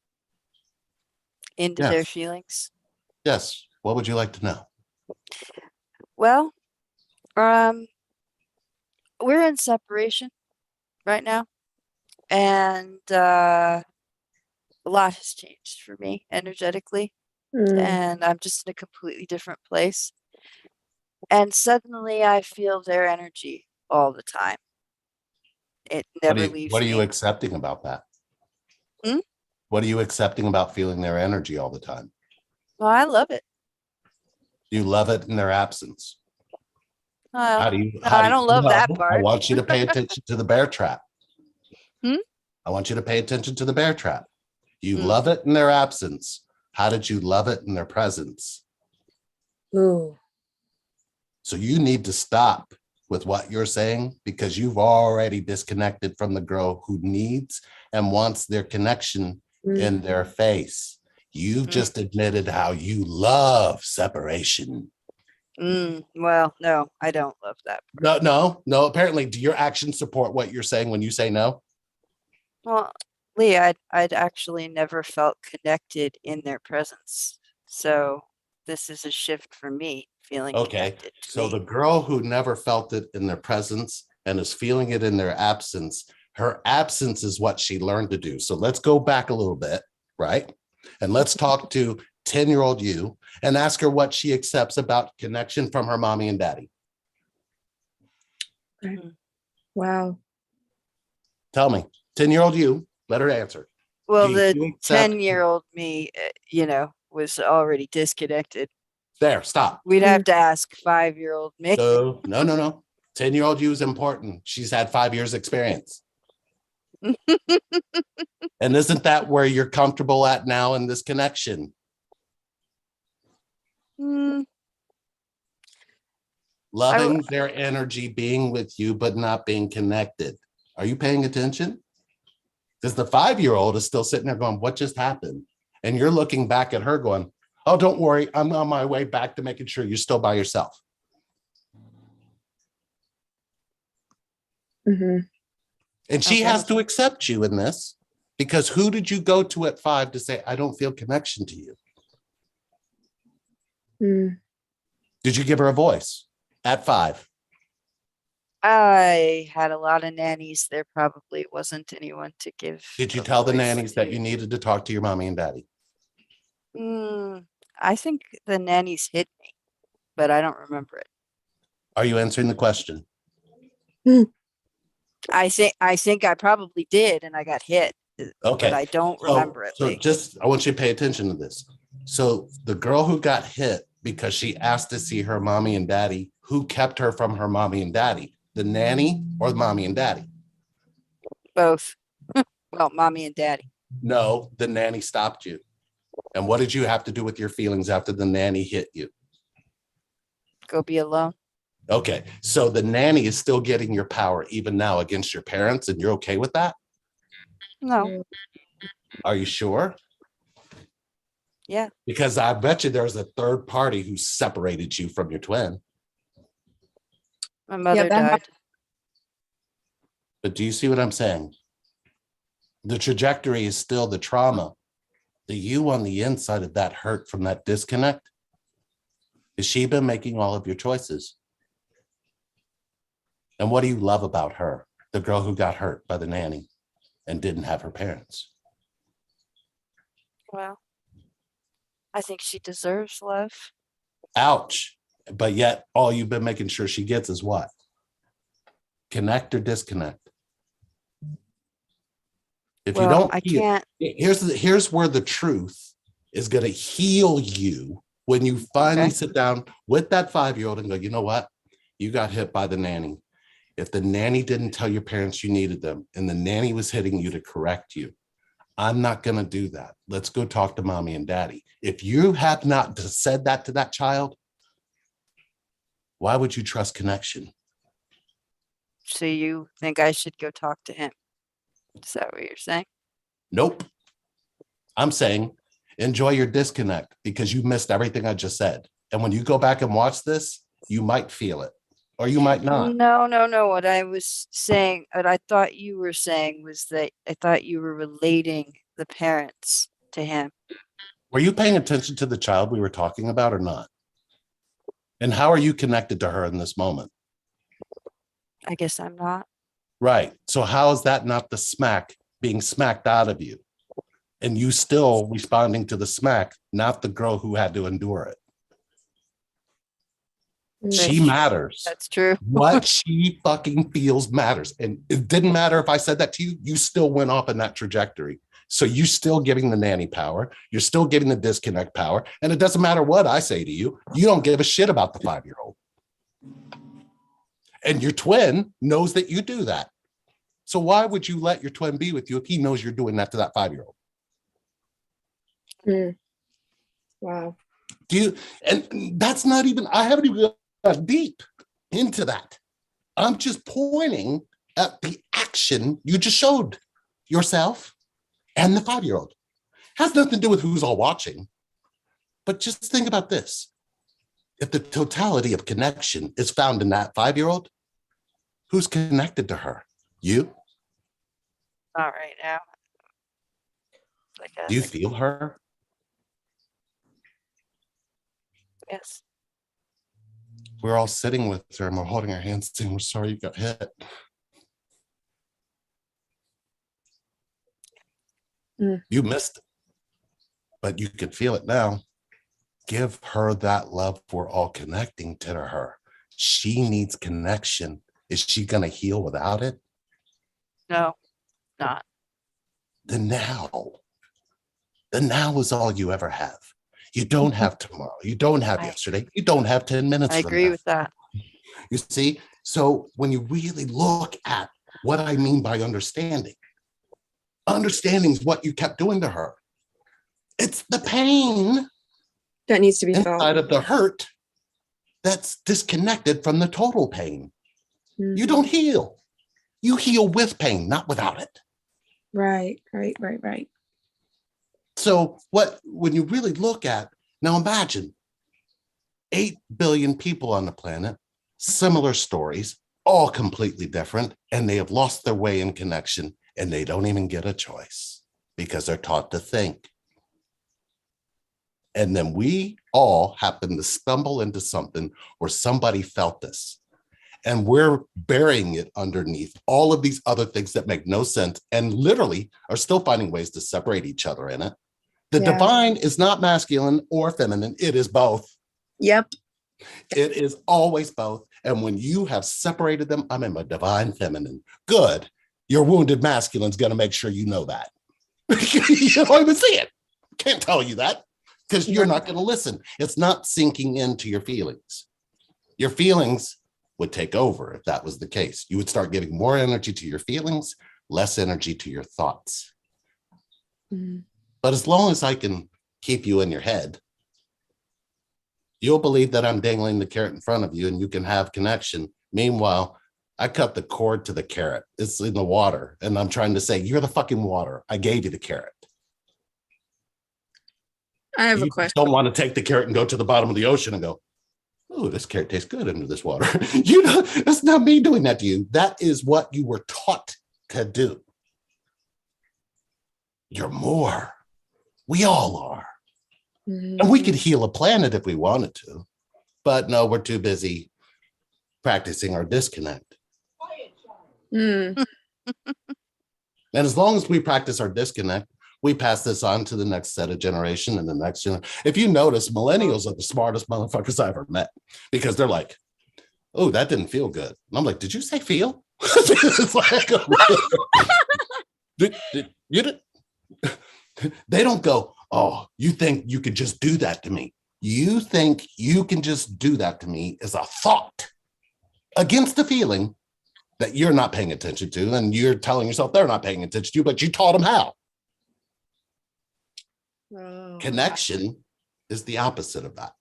into their yes. feelings? Yes. What would you like to know? Well, um, we're in separation right now, and a lot has changed for me energetically, Mm. and I'm just in a completely different place. And suddenly I feel their energy all the time. It never What leaves are you me. accepting about that? Hmm? What are you accepting about feeling their energy all the time? Well, I love it. You love it in their absence. Well, no, How I do you don't love that know? I part. want you to pay attention to the bear trap. Hmm? I want you to pay attention to the bear trap. You Mm. love it in their absence. How did you love it in their presence? Ooh. So you need to stop with what you're saying, because you've already disconnected from the girl who needs and wants their connection in their face. You've Mm. just admitted how you love separation. Well, no, I don't love that part. No. Apparently, do your actions support what you're saying when you say no? Well, Lee, I'd actually never felt connected in their presence. So this is a shift for me, feeling Okay. connected to So the me. girl who never felt it in their presence and is feeling it in their absence, her absence is what she learned to do. So let's go back a little bit, right? And let's talk to 10-year-old you and ask her what she accepts about connection from her mommy and daddy. Okay. Wow. Tell me. 10-year-old you, let her answer. Well, Do the you accept- 10-year-old me, was already disconnected. There, stop. We'd have to ask 5-year-old me. So, no. 10-year-old you is important. She's had 5 years experience. And isn't that where you're comfortable at now in this connection? Mm, Loving their energy, being with you, but not being connected. Are you paying attention? Because the 5-year-old is still sitting there going, what just happened? And you're looking back at her going, oh, don't worry. I'm on my way back to making sure you're still by yourself. Mm-hmm. And she has to accept you in this, because who did you go to at 5 to say, I don't feel connection to you? Mm. Did you give her a voice at 5? I had a lot of nannies. There probably wasn't anyone to give. Did you a tell the voice nannies that to. you needed to talk to your mommy and daddy? I think the nannies hit me, but I don't remember it. Are you answering the question? I think I probably did, and I got hit. Okay. But I don't remember it. So just, I want you to pay attention to this. So the girl who got hit because she asked to see her mommy and daddy, who kept her from her mommy and daddy? The nanny or the mommy and daddy? Both. Well, mommy and daddy. No, the nanny stopped you. And what did you have to do with your feelings after the nanny hit you? Go be alone. Okay, so the nanny is still getting your power even now against your parents, and you're okay with that? No. Are you sure? Yeah. Because I bet you there's a third party who separated you from your twin. My mother died. But do you see what I'm saying? The trajectory is still the trauma. The you on the inside of that hurt from that disconnect. Has she been making all of your choices? And what do you love about her? The girl who got hurt by the nanny and didn't have her parents. Well, I think she deserves love. Ouch. But yet all you've been making sure she gets is what? Connect or disconnect? If you don't, I can't. Here's where the truth is going to heal you when you finally sit down with that 5-year-old and go, you know what? You got hit by the nanny. If the nanny didn't tell your parents you needed them and the nanny was hitting you to correct you, I'm not going to do that. Let's go talk to mommy and daddy. If you have not said that to that child, why would you trust connection? So you think I should go talk to him? Is that what you're saying? Nope. I'm saying enjoy your disconnect because you missed everything I just said. And when you go back and watch this, you might feel it or you might not. No. What I was saying, what I thought you were saying was that I thought you were relating the parents to him. Were you paying attention to the child we were talking about or not? And how are you connected to her in this moment? I guess I'm not. Right. So how is that not the smack being smacked out of you? And you still responding to the smack, not the girl who had to endure it. She matters. That's true. What she fucking feels matters. And it didn't matter if I said that to you, you still went off in that trajectory. So you still giving the nanny power. You're still giving the disconnect power. And it doesn't matter what I say to you. You don't give a shit about the 5-year-old. And your twin knows that you do that. So why would you let your twin be with you if he knows you're doing that to that 5-year-old? Wow. And that's not even, I haven't even got deep into that. I'm just pointing at the action you just showed yourself and the 5-year-old. Has nothing to do with who's all watching. But just think about this. If the totality of connection is found in that 5-year-old, who's connected to her? You? Not right now. Do you feel her? Yes. We're all sitting with her and we're holding our hands saying, we're sorry you got hit. You missed it, but you could feel it now. Give her that love. We're all connecting to her. She needs connection. Is she going to heal without it? No. not. The now. The now is all you ever have. You don't have tomorrow. You don't have yesterday. You don't have 10 minutes I from agree now. with that. You see? So when you really look at what I mean by understanding is what you kept doing to her. It's the pain That needs to be felt. inside of the hurt that's disconnected from the total pain. Mhm. You don't heal. You heal with pain, not without it. Right. So when you really look at, now imagine 8 billion people on the planet, similar stories, all completely different, and they have lost their way in connection, and they don't even get a choice because they're taught to think. And then we all happen to stumble into something where somebody felt this, and we're burying it underneath all of these other things that make no sense and literally are still finding ways to separate each other in it. The Yeah. divine is not masculine or feminine. It is both. Yep. It is always both. And when you have separated them, I'm in my divine feminine. Good. Your wounded masculine's going to make sure you know that. You don't even see it. Can't tell you that because you're not going to listen. It's not sinking into your feelings. Your feelings would take over if that was the case. You would start giving more energy to your feelings, less energy to your thoughts. Mhm. But as long as I can keep you in your head, you'll believe that I'm dangling the carrot in front of you and you can have connection. Meanwhile, I cut the cord to the carrot. It's in the water. And I'm trying to say, you're the fucking water. I gave you the carrot. I have a You question. don't want to take the carrot and go to the bottom of the ocean and go, oh, this carrot tastes good under this water. You know, that's not me doing that to you. That is what you were taught to do. You're more. We all are. Mhm. And we could heal a planet if we wanted to. But no, we're too busy practicing our disconnect. Mm. And as long as we practice our disconnect, we pass this on to the next set of generation and the next generation. If you notice, millennials are the smartest motherfuckers I ever met because they're like, oh, that didn't feel good. And I'm like, did you say feel? It's like, you did. They don't go, oh, you think you could just do that to me. You think you can just do that to me is a thought against a feeling that you're not paying attention to. And you're telling yourself they're not paying attention to you, but you taught them how. Oh. Connection is the opposite of that.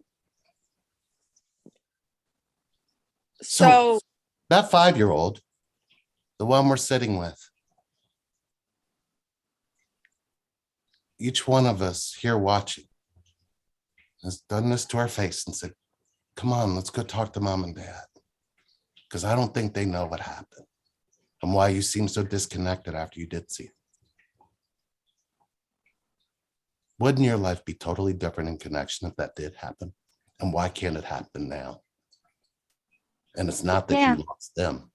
So That 5-year-old, the one we're sitting with, each one of us here watching has done this to our face and said, come on, let's go talk to mom and dad. Because I don't think they know what happened and why you seem so disconnected after you did see it. Wouldn't your life be totally different in connection if that did happen? And why can't it happen now? And it's not that you lost them.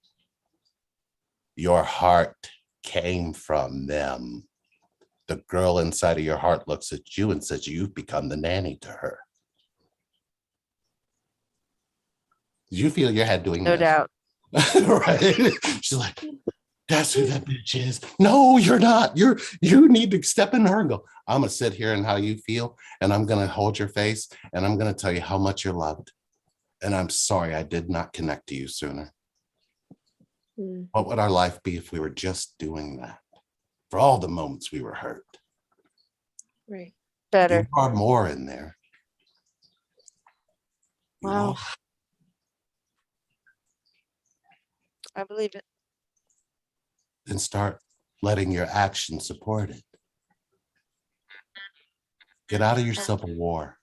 Your heart came from them. The girl inside of your heart looks at you and says, you've become the nanny to her. Did you feel your head doing No this? doubt. Right? She's like, that's who that bitch is. No, you're not. You need to step in her and go, I'm going to sit here and how you feel. And I'm going to hold your face. And I'm going to tell you how much you're loved. And I'm sorry I did not connect to you sooner. Mm. What would our life be if we were just doing that? For all the moments we were hurt. Right. Better. You are more in there. You Wow. are. I believe it. And start letting your actions support it. Get out of yourself a war.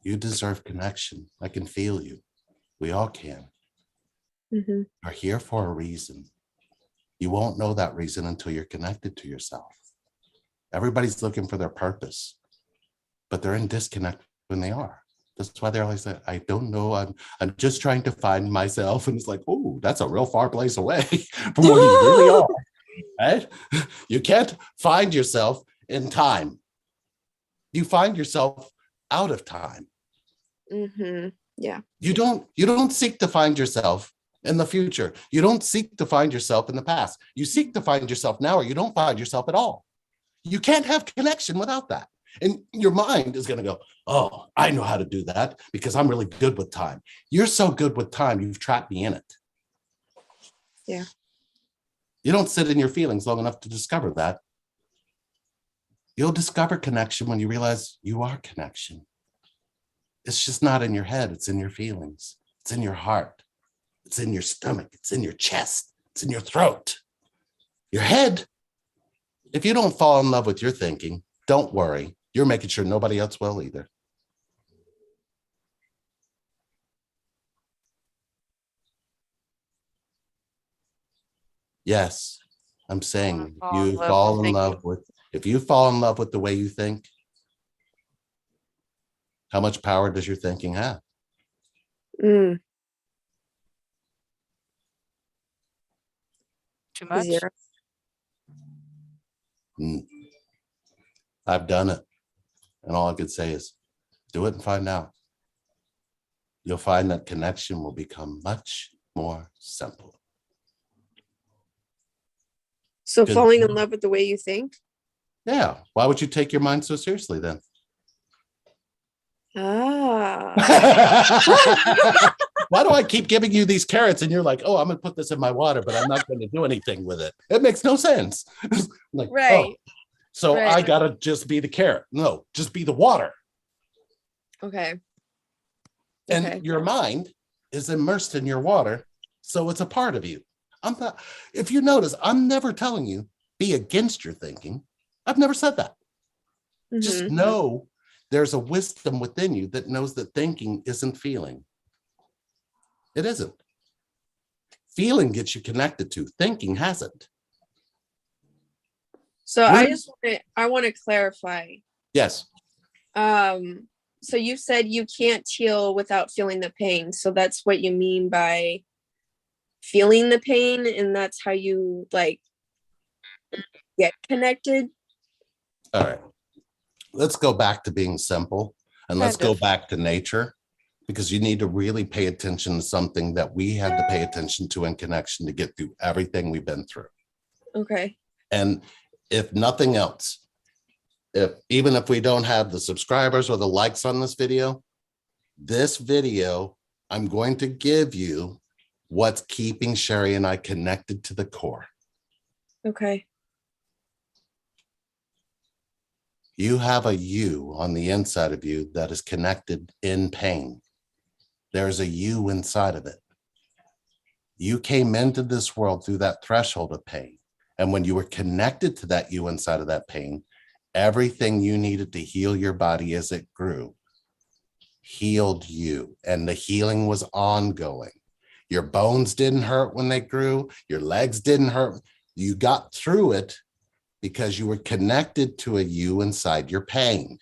You deserve connection. I can feel you. We all can. Mm-hmm. You're here for a reason. You won't know that reason until you're connected to yourself. Everybody's looking for their purpose, but they're in disconnect when they are. That's why they're always like, I don't know. I'm just trying to find myself. And it's like, oh, that's a real far place away from where you really are. Right? You can't find yourself in time. You find yourself out of time. Mm-hmm. Yeah. You don't seek to find yourself in the future. You don't seek to find yourself in the past. You seek to find yourself now, or you don't find yourself at all. You can't have connection without that. And your mind is going to go, oh, I know how to do that because I'm really good with time. You're so good with time, you've trapped me in it. Yeah. You don't sit in your feelings long enough to discover that. You'll discover connection when you realize you are connection. It's just not in your head. It's in your feelings. It's in your heart. It's in your stomach. It's in your chest. It's in your throat. Your head. If you don't fall in love with your thinking, don't worry. You're making sure nobody else will either. Yes, I'm saying if you fall in love with the way you think, how much power does your thinking have? Mm, Too much? 0. I've done it. And all I could say is do it and find out. You'll find that connection will become much more simple. So Good. falling in love with the way you think? Yeah. Why would you take your mind so seriously then? Ah. Why do I keep giving you these carrots and you're like, oh, I'm going to put this in my water, but I'm not going to do anything with it? It makes no sense. Like, Right. Oh, so Right. I got to just be the carrot. No, just be the water. Okay. And Okay. your mind is immersed in your water. So it's a part of you. I'm not, if you notice, I'm never telling you be against your thinking. I've never said that. Just Mhm. know there's a wisdom within you that knows that thinking isn't feeling. It isn't. Feeling gets you connected to, thinking hasn't. So I want to clarify. Yes. So you said you can't heal without feeling the pain. So that's what you mean by feeling the pain, and that's how you like get connected. All right. Let's go back to being simple and let's go back to nature, because you need to really pay attention to something that we had to pay attention to in connection to get through everything we've been through. Okay. And if nothing else, even if we don't have the subscribers or the likes on this video, I'm going to give you what's keeping Sherry and I connected to the core. Okay. You have a you on the inside of you that is connected in pain. There's a you inside of it. You came into this world through that threshold of pain. And when you were connected to that you inside of that pain, everything you needed to heal your body as it grew healed you. And the healing was ongoing. Your bones didn't hurt when they grew. Your legs didn't hurt. You got through it because you were connected to a you inside your pain.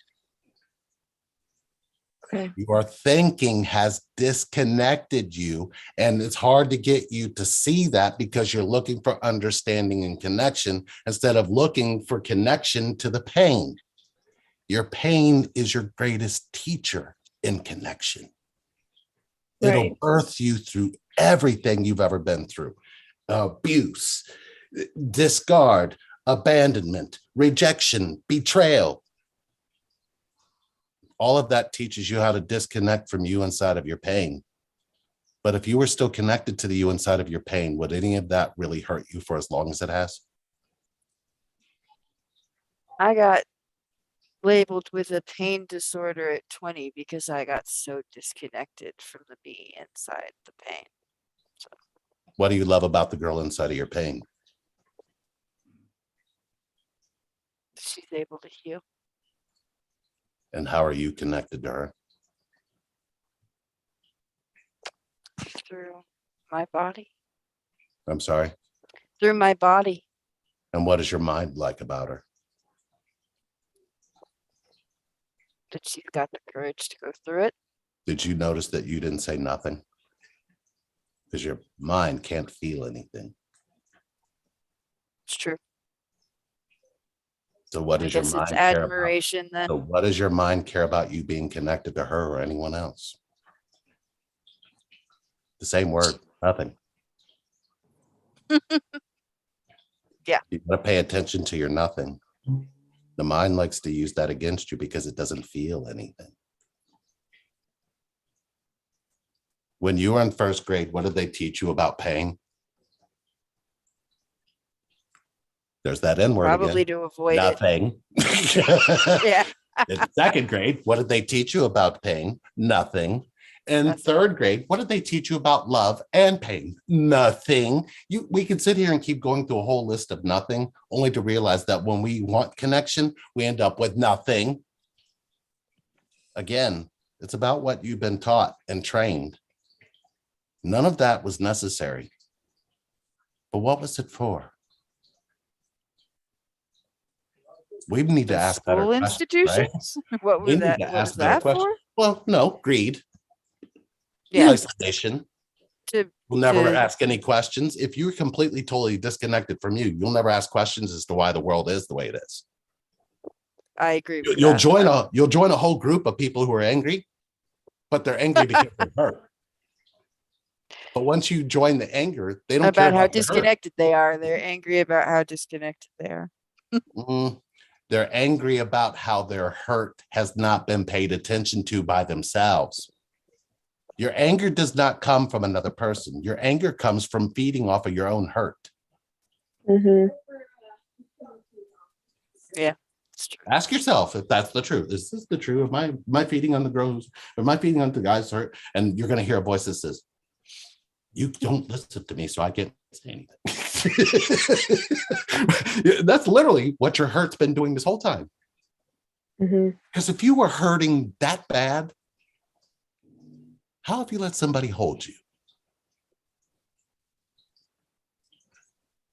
Okay. Your thinking has disconnected you, and it's hard to get you to see that because you're looking for understanding and connection instead of looking for connection to the pain. Your pain is your greatest teacher in connection. Right. It'll birth you through everything you've ever been through. Abuse, discard, abandonment, rejection, betrayal. All of that teaches you how to disconnect from you inside of your pain. But if you were still connected to the you inside of your pain, would any of that really hurt you for as long as it has? I got labeled with a pain disorder at 20 because I got so disconnected from the me inside the pain. So. What do you love about the girl inside of your pain? She's able to heal. And how are you connected to her? Through my body. I'm sorry? Through my body. And what is your mind like about her? That she's got the courage to go through it. Did you notice that you didn't say nothing? Because your mind can't feel anything. It's true. So what does your mind it's care admiration about? then. So what does your mind care about you being connected to her or anyone else? The same word, nothing. Yeah. You got to pay attention to your nothing. The mind likes to use that against you because it doesn't feel anything. When you were in first grade, what did they teach you about pain? There's that N word Probably again. to avoid Nothing. it. Yeah. In second grade, what did they teach you about pain? Nothing. In Nothing. third grade, what did they teach you about love and pain? Nothing. We can sit here and keep going through a whole list of nothing, only to realize that when we want connection, we end up with nothing. Again, it's about what you've been taught and trained. None of that was necessary. But what was it for? We need to The ask better school questions, right? institutions? What We was need that? to What ask was better that for? questions. Well, no, greed, Yeah. isolation. To We'll never to ask any questions. If you're completely, totally disconnected from you, you'll never ask questions as to why the world is the way it is. I agree with You'll that. join a whole group of people who are angry, but they're angry because they're hurt. But once you join the anger, they don't care About how about the hurt. disconnected they are. They're angry about how disconnected they are. They're angry about how their hurt has not been paid attention to by themselves. Your anger does not come from another person. Your anger comes from feeding off of your own hurt. Mm-hmm. Yeah, it's true. Ask yourself if that's the truth. Is this the truth? Am I feeding on the girls? Am I feeding on the guys' hurt? And you're going to hear a voice that says, you don't listen to me, so I can't say anything. That's literally what your hurt's been doing this whole time. Because if you were hurting that bad, how have you let somebody hold you?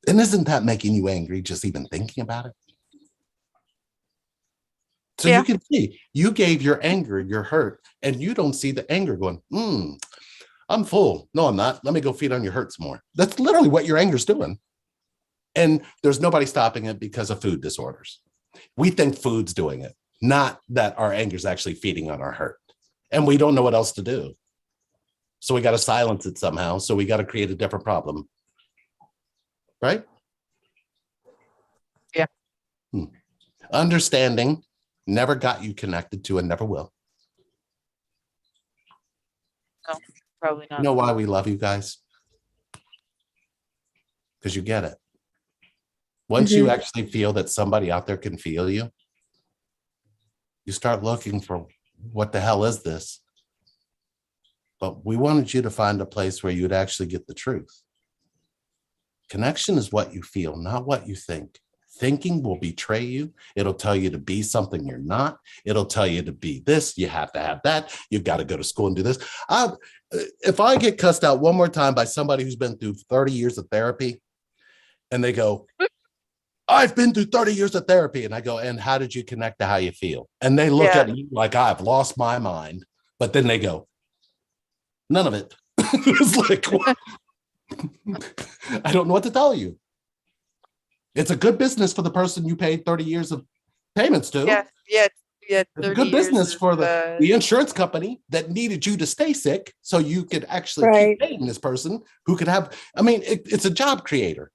And isn't that making you angry just even thinking about it? So Yeah. you can see, you gave your anger, your hurt, and you don't see the anger going, I'm full. No, I'm not. Let me go feed on your hurt some more. That's literally what your anger's doing. And there's nobody stopping it because of food disorders. We think food's doing it, not that our anger is actually feeding on our hurt. And we don't know what else to do. So we got to silence it somehow. So we got to create a different problem. Right? Yeah. Understanding never got you connected to and never will. No, probably not. You know why we love you guys? Because you get it. Once you actually feel that somebody out there can feel you, you start looking for what the hell is this? But we wanted you to find a place where you'd actually get the truth. Connection is what you feel, not what you think. Thinking will betray you. It'll tell you to be something you're not. It'll tell you to be this. You have to have that. You've got to go to school and do this. If I get cussed out one more time by somebody who's been through 30 years of therapy and they go, I've been through 30 years of therapy. And I go, and how did you connect to how you feel? And they look at me like I've lost my mind. But then they go, none of it. It's like, I don't know what to tell you. It's a good business for the person you paid 30 years of payments to. Yeah. It's a good business for the insurance company that needed you to stay sick so you could actually keep paying this person who could have, it's a job creator.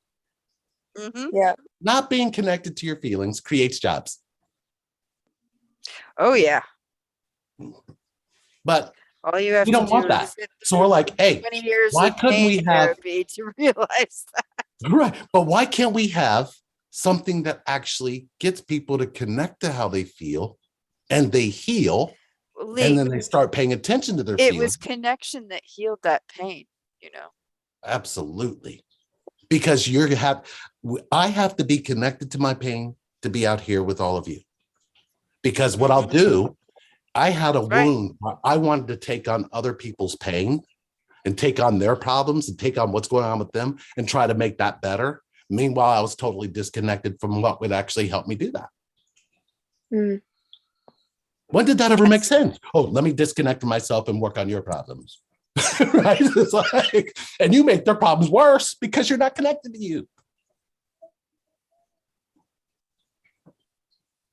Yeah. Not being connected to your feelings creates jobs. Oh, yeah. But all you have we to don't do want that. is So we're like, hey, 20 years why of couldn't we pain have therapy to realize that? Right? But why can't we have something that actually gets people to connect to how they feel and they heal, and then they start paying attention to their feelings? It was connection that healed that pain, Absolutely. Because I have to be connected to my pain to be out here with all of you. Because what I'll do, I had a wound. I wanted to take on other people's pain and take on their problems and take on what's going on with them and try to make that better. Meanwhile, I was totally disconnected from what would actually help me do that. When did that ever make sense? Oh, let me disconnect from myself and work on your problems. Right? It's like, and you make their problems worse because you're not connected to you.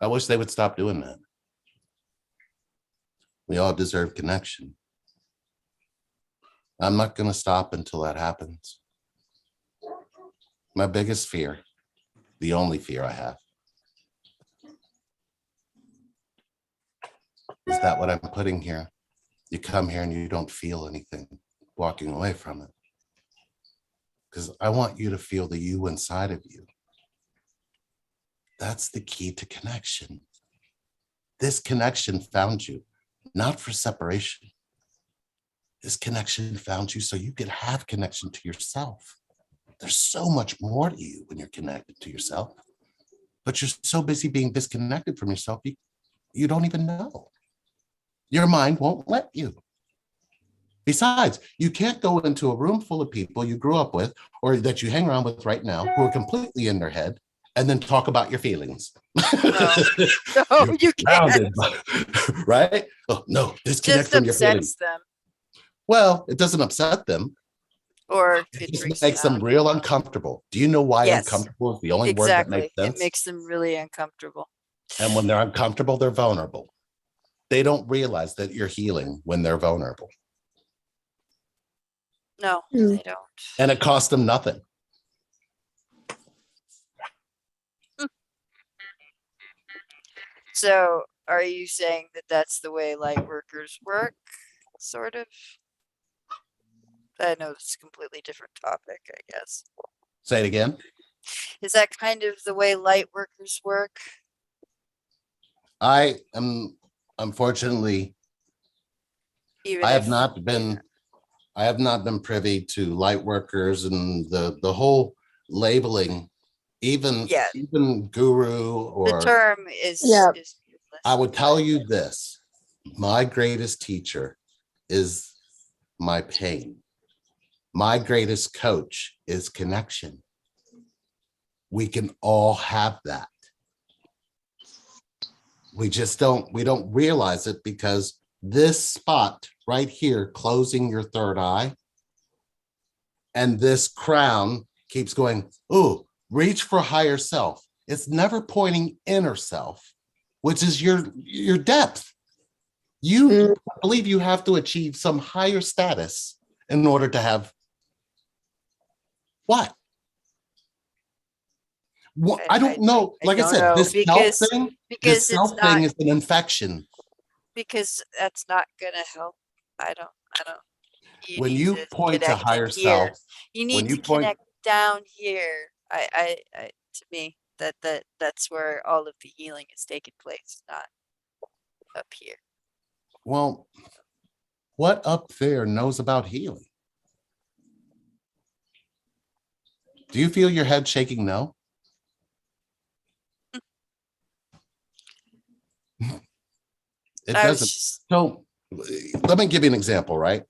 I wish they would stop doing that. We all deserve connection. I'm not going to stop until that happens. My biggest fear, the only fear I have, is that what I'm putting here, you come here and you don't feel anything walking away from it. Because I want you to feel the you inside of you. That's the key to connection. This connection found you, not for separation. This connection found you so you could have connection to yourself. There's so much more to you when you're connected to yourself, but you're so busy being disconnected from yourself, you don't even know. Your mind won't let you. Besides, you can't go into a room full of people you grew up with or that you hang around with right now who are completely in their head and then talk about your feelings. No, no, you can't. Right? Oh, no, disconnect Just from your feelings. upsets them, Well, it doesn't upset them. or It it just freaks makes them them out. real uncomfortable. Do you know why Yes, uncomfortable is the only word that exactly. makes It sense? makes them really uncomfortable. And when they're uncomfortable, they're vulnerable. They don't realize that you're healing when they're vulnerable. No, Mm. they don't. And it costs them nothing. So, are you saying that that's the way light workers work? Sort of. I know it's a completely different topic, I guess. Say it again. Is that kind of the way light workers work? I am, unfortunately, Even I have if not been privy to light workers and the whole labeling, even Yeah. guru the or term is Yeah. is useless. I would tell you this. My greatest teacher is my pain. My greatest coach is connection. We can all have that. We don't realize it because this spot right here, closing your third eye, and this crown keeps going, ooh, reach for higher self. It's never pointing inner self, which is your depth. You believe you have to achieve some higher status in order to have what? Well, I don't know. Like I don't said, know, this because self it's not, is an infection. because that's not gonna help. I don't. You When need you to point to connect in higher here. self, You when need you to point, connect down here. To me, that's where all of the healing is taking place, not up here. well, what up there knows about healing? Do you feel your head shaking? No. It I was doesn't. just, So let me give you an example, right?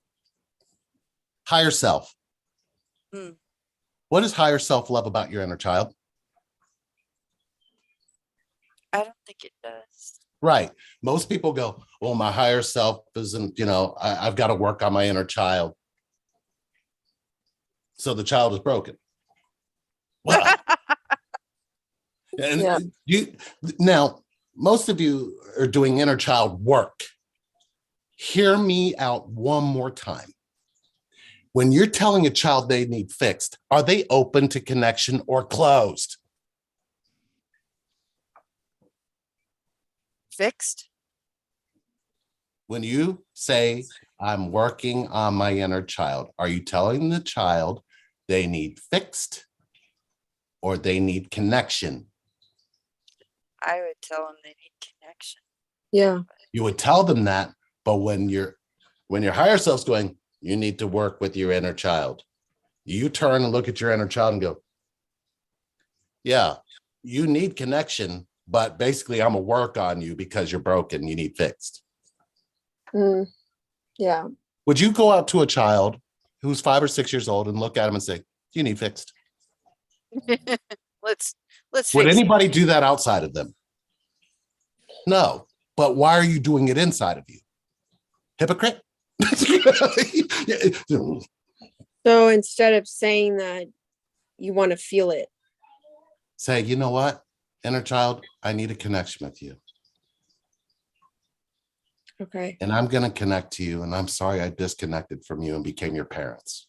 Higher self. Hmm. What does higher self love about your inner child? I don't think it does. Right. Most people go, well, my higher self isn't, I've got to work on my inner child. So the child is broken. Well, and Yeah. now, most of you are doing inner child work. Hear me out one more time. When you're telling a child they need fixed, are they open to connection or closed? Fixed? When you say, I'm working on my inner child, are you telling the child they need fixed or they need connection? I would tell them they need connection. Yeah. You would tell them that, but when your higher self's going, you need to work with your inner child. You turn and look at your inner child and go, yeah, you need connection, but basically I'm gonna work on you because you're broken. You need fixed. Yeah. Would you go out to a child who's 5 or 6 years old and look at him and say, you need fixed? Let's Would fix it. anybody do that outside of them? No. But why are you doing it inside of you? Hypocrite? So instead of saying that, you want to feel it. Say, you know what, inner child, I need a connection with you. Okay. And I'm going to connect to you. And I'm sorry I disconnected from you and became your parents.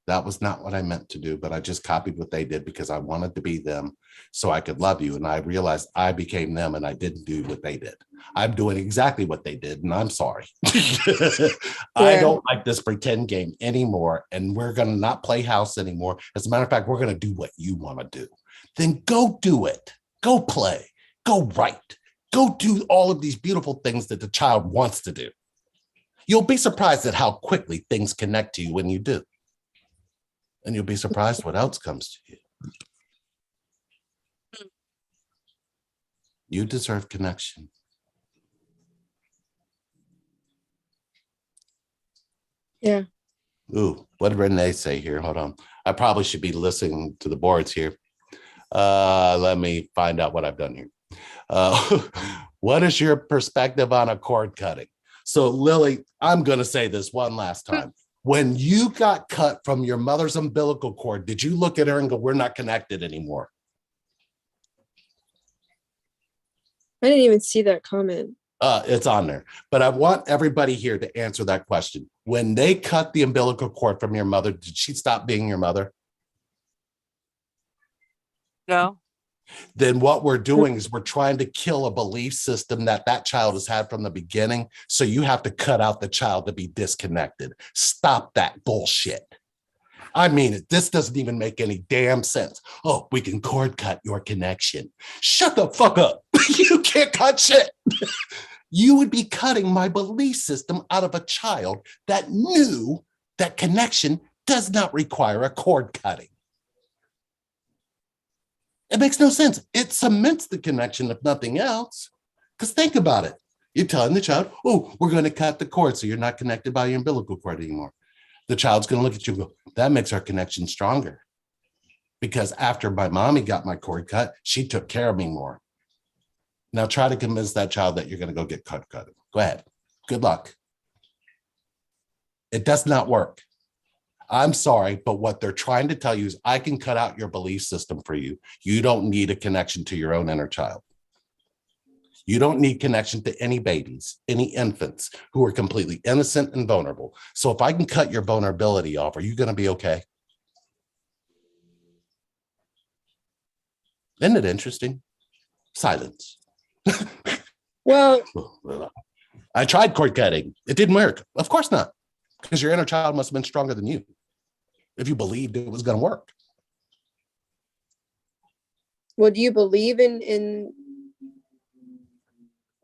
That was not what I meant to do, but I just copied what they did because I wanted to be them so I could love you. And I realized I became them and I didn't do what they did. I'm doing exactly what they did, and I'm sorry. I don't like this pretend game anymore, and we're going to not play house anymore. As a matter of fact, we're going to do what you want to do. Then go do it. Go play. Go write. Go do all of these beautiful things that the child wants to do. You'll be surprised at how quickly things connect to you when you do. And you'll be surprised what else comes to you. You deserve connection. Yeah. Ooh, what did Renee say here? Hold on. I probably should be listening to the boards here. Let me find out what I've done here. What is your perspective on a cord cutting? So Lily, I'm going to say this one last time. When you got cut from your mother's umbilical cord, did you look at her and go, we're not connected anymore? I didn't even see that comment. It's on there. But I want everybody here to answer that question. When they cut the umbilical cord from your mother, did she stop being your mother? No. Then what we're doing is we're trying to kill a belief system that that child has had from the beginning. So you have to cut out the child to be disconnected. Stop that bullshit. I mean, this doesn't even make any damn sense. Oh, we can cord cut your connection. Shut the fuck up. You can't cut shit. You would be cutting my belief system out of a child that knew that connection does not require a cord cutting. It makes no sense. It cements the connection, if nothing else. Because think about it. You're telling the child, oh, we're going to cut the cord so you're not connected by your umbilical cord anymore. The child's going to look at you and go, that makes our connection stronger. Because after my mommy got my cord cut, she took care of me more. Now try to convince that child that you're going to go get cord cut. Go ahead. Good luck. It does not work. I'm sorry, but what they're trying to tell you is I can cut out your belief system for you. You don't need a connection to your own inner child. You don't need connection to any babies, any infants who are completely innocent and vulnerable. So if I can cut your vulnerability off, are you going to be okay? Isn't it interesting? Silence. Well, I tried cord cutting. It didn't work. Of course not, because your inner child must have been stronger than you if you believed it was going to work. well, do you believe in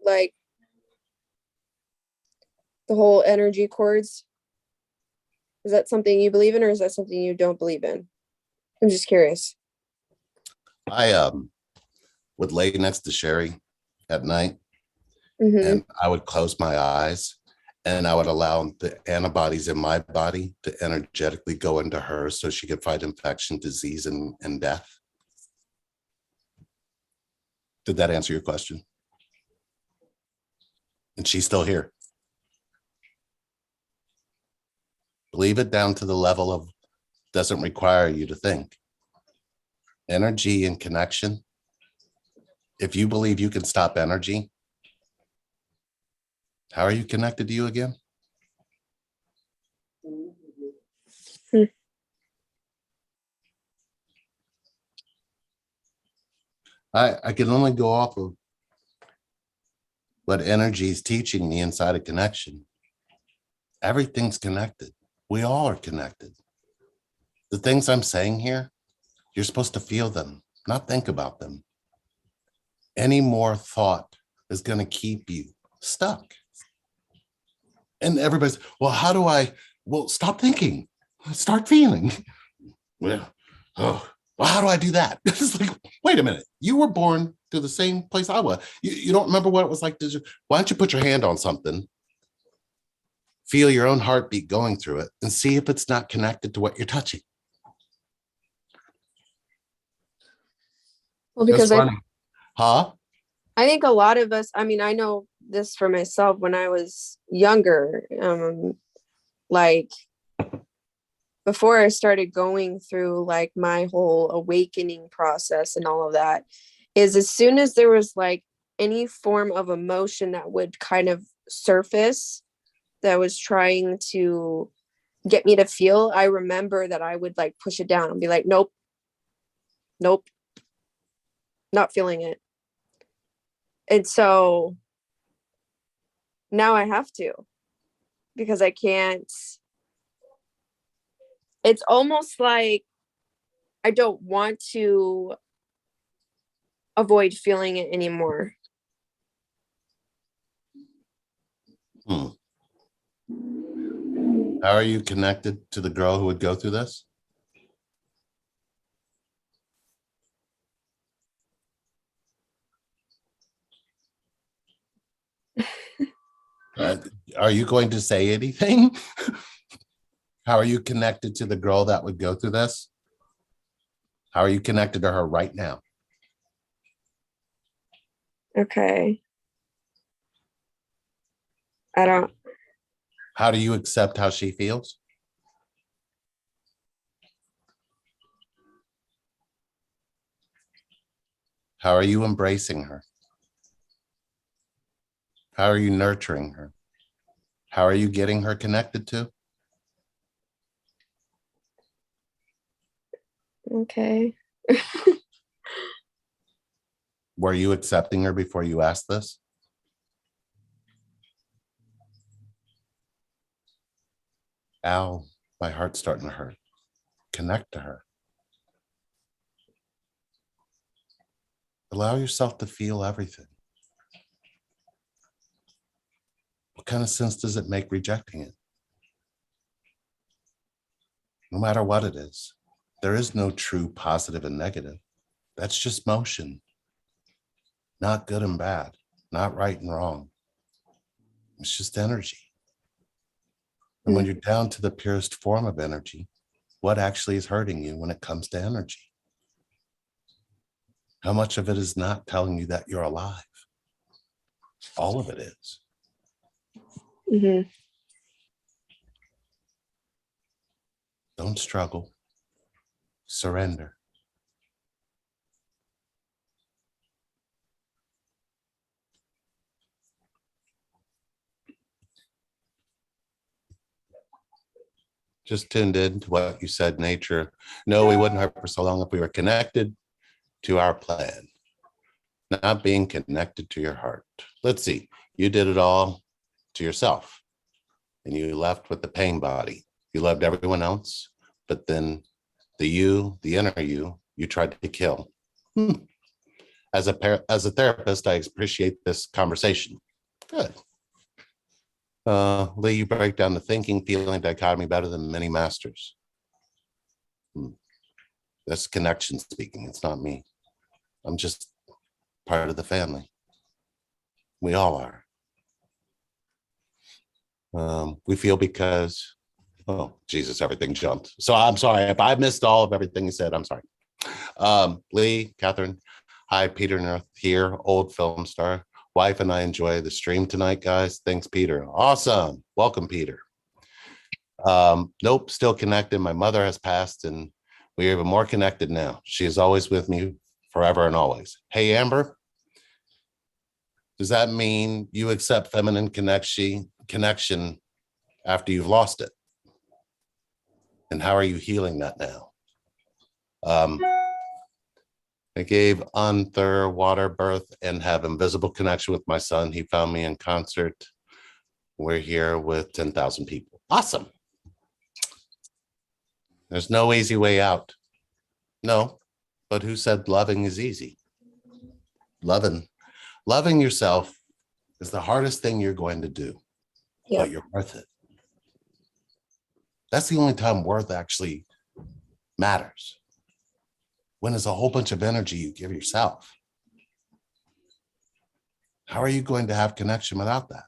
like the whole energy cords? Is that something you believe in, or is that something you don't believe in? I'm just curious. I would lay next to Sherry at night, and I would close my eyes, and I would allow the antibodies in my body to energetically go into her so she could fight infection, disease, and death. Did that answer your question? And she's still here. Believe it down to the level of doesn't require you to think. Energy and connection. If you believe you can stop energy, how are you connected to you again? I can only go off of what energy is teaching me inside a connection. Everything's connected. We all are connected. The things I'm saying here, you're supposed to feel them, not think about them. Any more thought is going to keep you stuck. And everybody's, well, how do I? Well, stop thinking. Start feeling. Well, how do I do that? It's like, wait a minute. You were born to the same place I was. You don't remember what it was like? Why don't you put your hand on something, feel your own heartbeat going through it, and see if it's not connected to what you're touching? Well, because I think a lot of us, I mean, I know this for myself when I was younger, like before I started going through like my whole awakening process and all of that, is as soon as there was like any form of emotion that would kind of surface that was trying to get me to feel, I remember that I would like push it down and be like, nope, nope, not feeling it. And so now I have to, because I can't. It's almost like I don't want to avoid feeling it anymore. Hmm. How are you connected to the girl who would go through this? Are you going to say anything? How are you connected to the girl that would go through this? How are you connected to her right now? Okay. I don't. How do you accept how she feels? How are you embracing her? How are you nurturing her? How are you getting her connected to? Okay. Were you accepting her before you asked this? Ow, my heart's starting to hurt. Connect to her. Allow yourself to feel everything. What kind of sense does it make rejecting it? No matter what it is, there is no true positive and negative. That's just motion. Not good and bad, not right and wrong. It's just energy. And when you're down to the purest form of energy, what actually is hurting you when it comes to energy? How much of it is not telling you that you're alive? All of it is. Mm-hmm. Don't struggle. Surrender. Just tuned in to what you said, nature. No, we wouldn't hurt for so long if we were connected to our plan, not being connected to your heart. Let's see, you did it all to yourself and you left with the pain body. You loved everyone else, but then the you, the inner you tried to kill. As a therapist, I appreciate this conversation. Good. Lee, you break down the thinking, feeling dichotomy better than many masters. That's connection speaking. It's not me. I'm just part of the family. We all are. We feel because, oh, Jesus, everything jumped. So I'm sorry. If I missed all of everything you said, I'm sorry. Lee, Catherine, hi, Peter North here, old film star. Wife and I enjoy the stream tonight, guys. Thanks, Peter. Awesome. Welcome, Peter. Nope, still connected. My mother has passed and we are even more connected now. She is always with me forever and always. Hey, Amber, does that mean you accept feminine connection after you've lost it? And how are you healing that now? I gave Unther water birth and have invisible connection with my son. He found me in concert. We're here with 10,000 people. Awesome. There's no easy way out. No, but who said loving is easy? Loving yourself is the hardest thing you're going to do, but you're worth it. That's the only time worth actually matters. When it's a whole bunch of energy you give yourself. How are you going to have connection without that?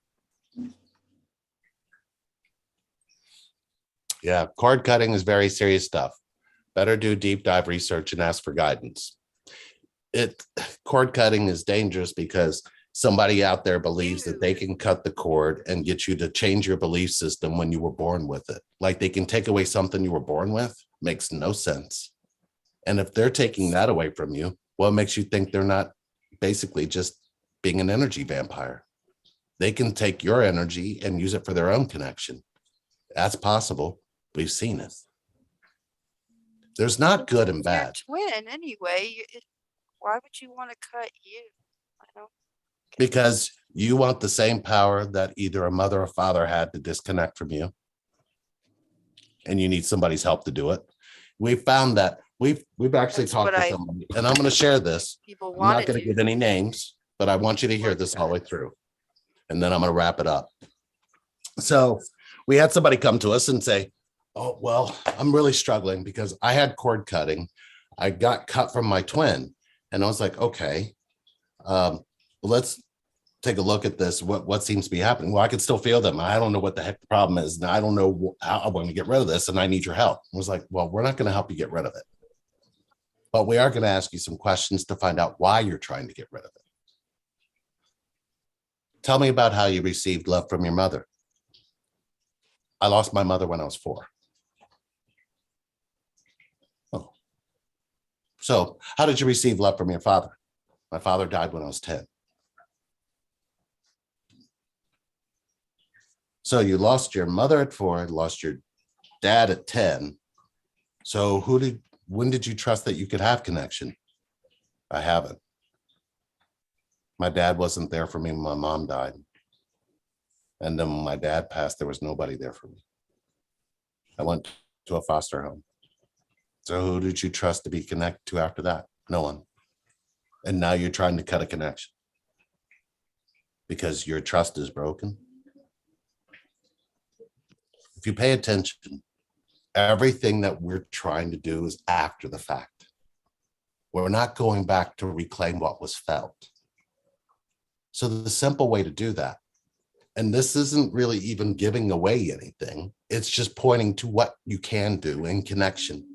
Yeah, cord cutting is very serious stuff. Better do deep dive research and ask for guidance. Cord cutting is dangerous because somebody out there believes that they can cut the cord and get you to change your belief system when you were born with it. Like they can take away something you were born with. Makes no sense. And if they're taking that away from you, what makes you think they're not basically just being an energy vampire? They can take your energy and use it for their own connection. That's possible. We've seen it. There's not good and It's your bad. twin anyway. Why would you want to cut you? I don't. Because you want the same power that either a mother or father had to disconnect from you. And you need somebody's help to do it. We found that we've actually That's talked what to somebody, and I'm going to share this. People I'm want not to going to do. give any names, but I want you to hear this all the way through. And then I'm going to wrap it up. So we had somebody come to us and say, oh, well, I'm really struggling because I had cord cutting. I got cut from my twin. And I was like, okay, well, let's take a look at this. What seems to be happening? Well, I can still feel them. I don't know what the heck the problem is. And I don't know how I'm going to get rid of this. And I need your help. I was like, well, we're not going to help you get rid of it. But we are going to ask you some questions to find out why you're trying to get rid of it. Tell me about how you received love from your mother. I lost my mother when I was 4. Oh. So how did you receive love from your father? My father died when I was 10. So you lost your mother at 4, lost your dad at 10. So when did you trust that you could have connection? I haven't. My dad wasn't there for me when my mom died. And then when my dad passed, there was nobody there for me. I went to a foster home. So who did you trust to be connected to after that? No one. And now you're trying to cut a connection because your trust is broken. If you pay attention, everything that we're trying to do is after the fact. We're not going back to reclaim what was felt. So the simple way to do that, and this isn't really even giving away anything, it's just pointing to what you can do in connection.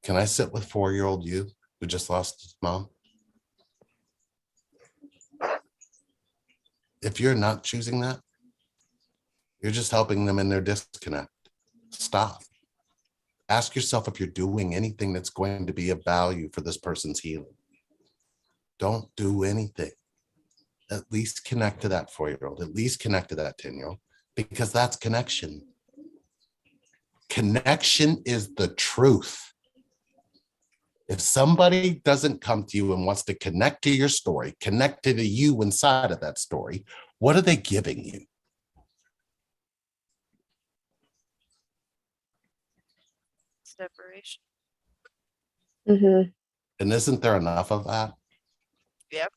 Can I sit with 4-year-old you who just lost his mom? If you're not choosing that, you're just helping them in their disconnect. Stop. Ask yourself if you're doing anything that's going to be of value for this person's healing. Don't do anything. At least connect to that 4-year-old. At least connect to that 10-year-old, because that's connection. Connection is the truth. If somebody doesn't come to you and wants to connect to your story, connect to the you inside of that story, what are they giving you? Separation. Mm-hmm. And isn't there enough of that? Yep.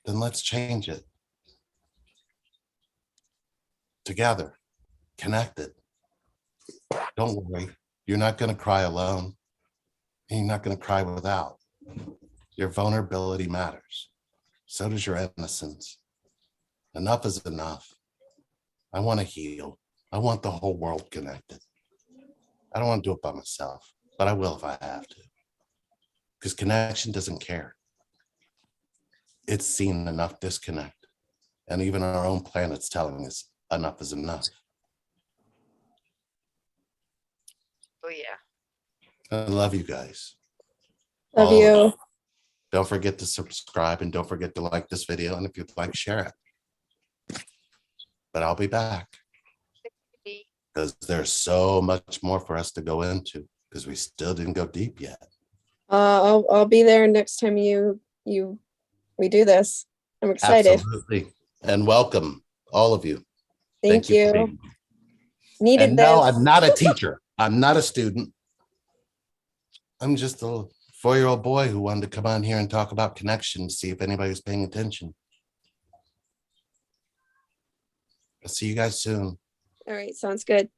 Then let's change it. Together, connected. Don't worry, you're not going to cry alone. You're not going to cry without. Your vulnerability matters. So does your innocence. Enough is enough. I want to heal. I want the whole world connected. I don't want to do it by myself, but I will if I have to. Because connection doesn't care. It's seen enough disconnect. And even our own planet's telling us enough is enough. Oh yeah. I love you guys. Love All of you. you. Don't forget to subscribe and don't forget to like this video. And if you'd like, share it. But I'll be back because there's so much more for us to go into because we still didn't go deep yet. I'll be there next time we do this. I'm excited. Absolutely. And welcome, all of you. Thank for you. being here. Needed And this. no, I'm not a teacher. I'm not a student. I'm just a 4-year-old boy who wanted to come on here and talk about connection, see if anybody's paying attention. I'll see you guys soon. All right, sounds good.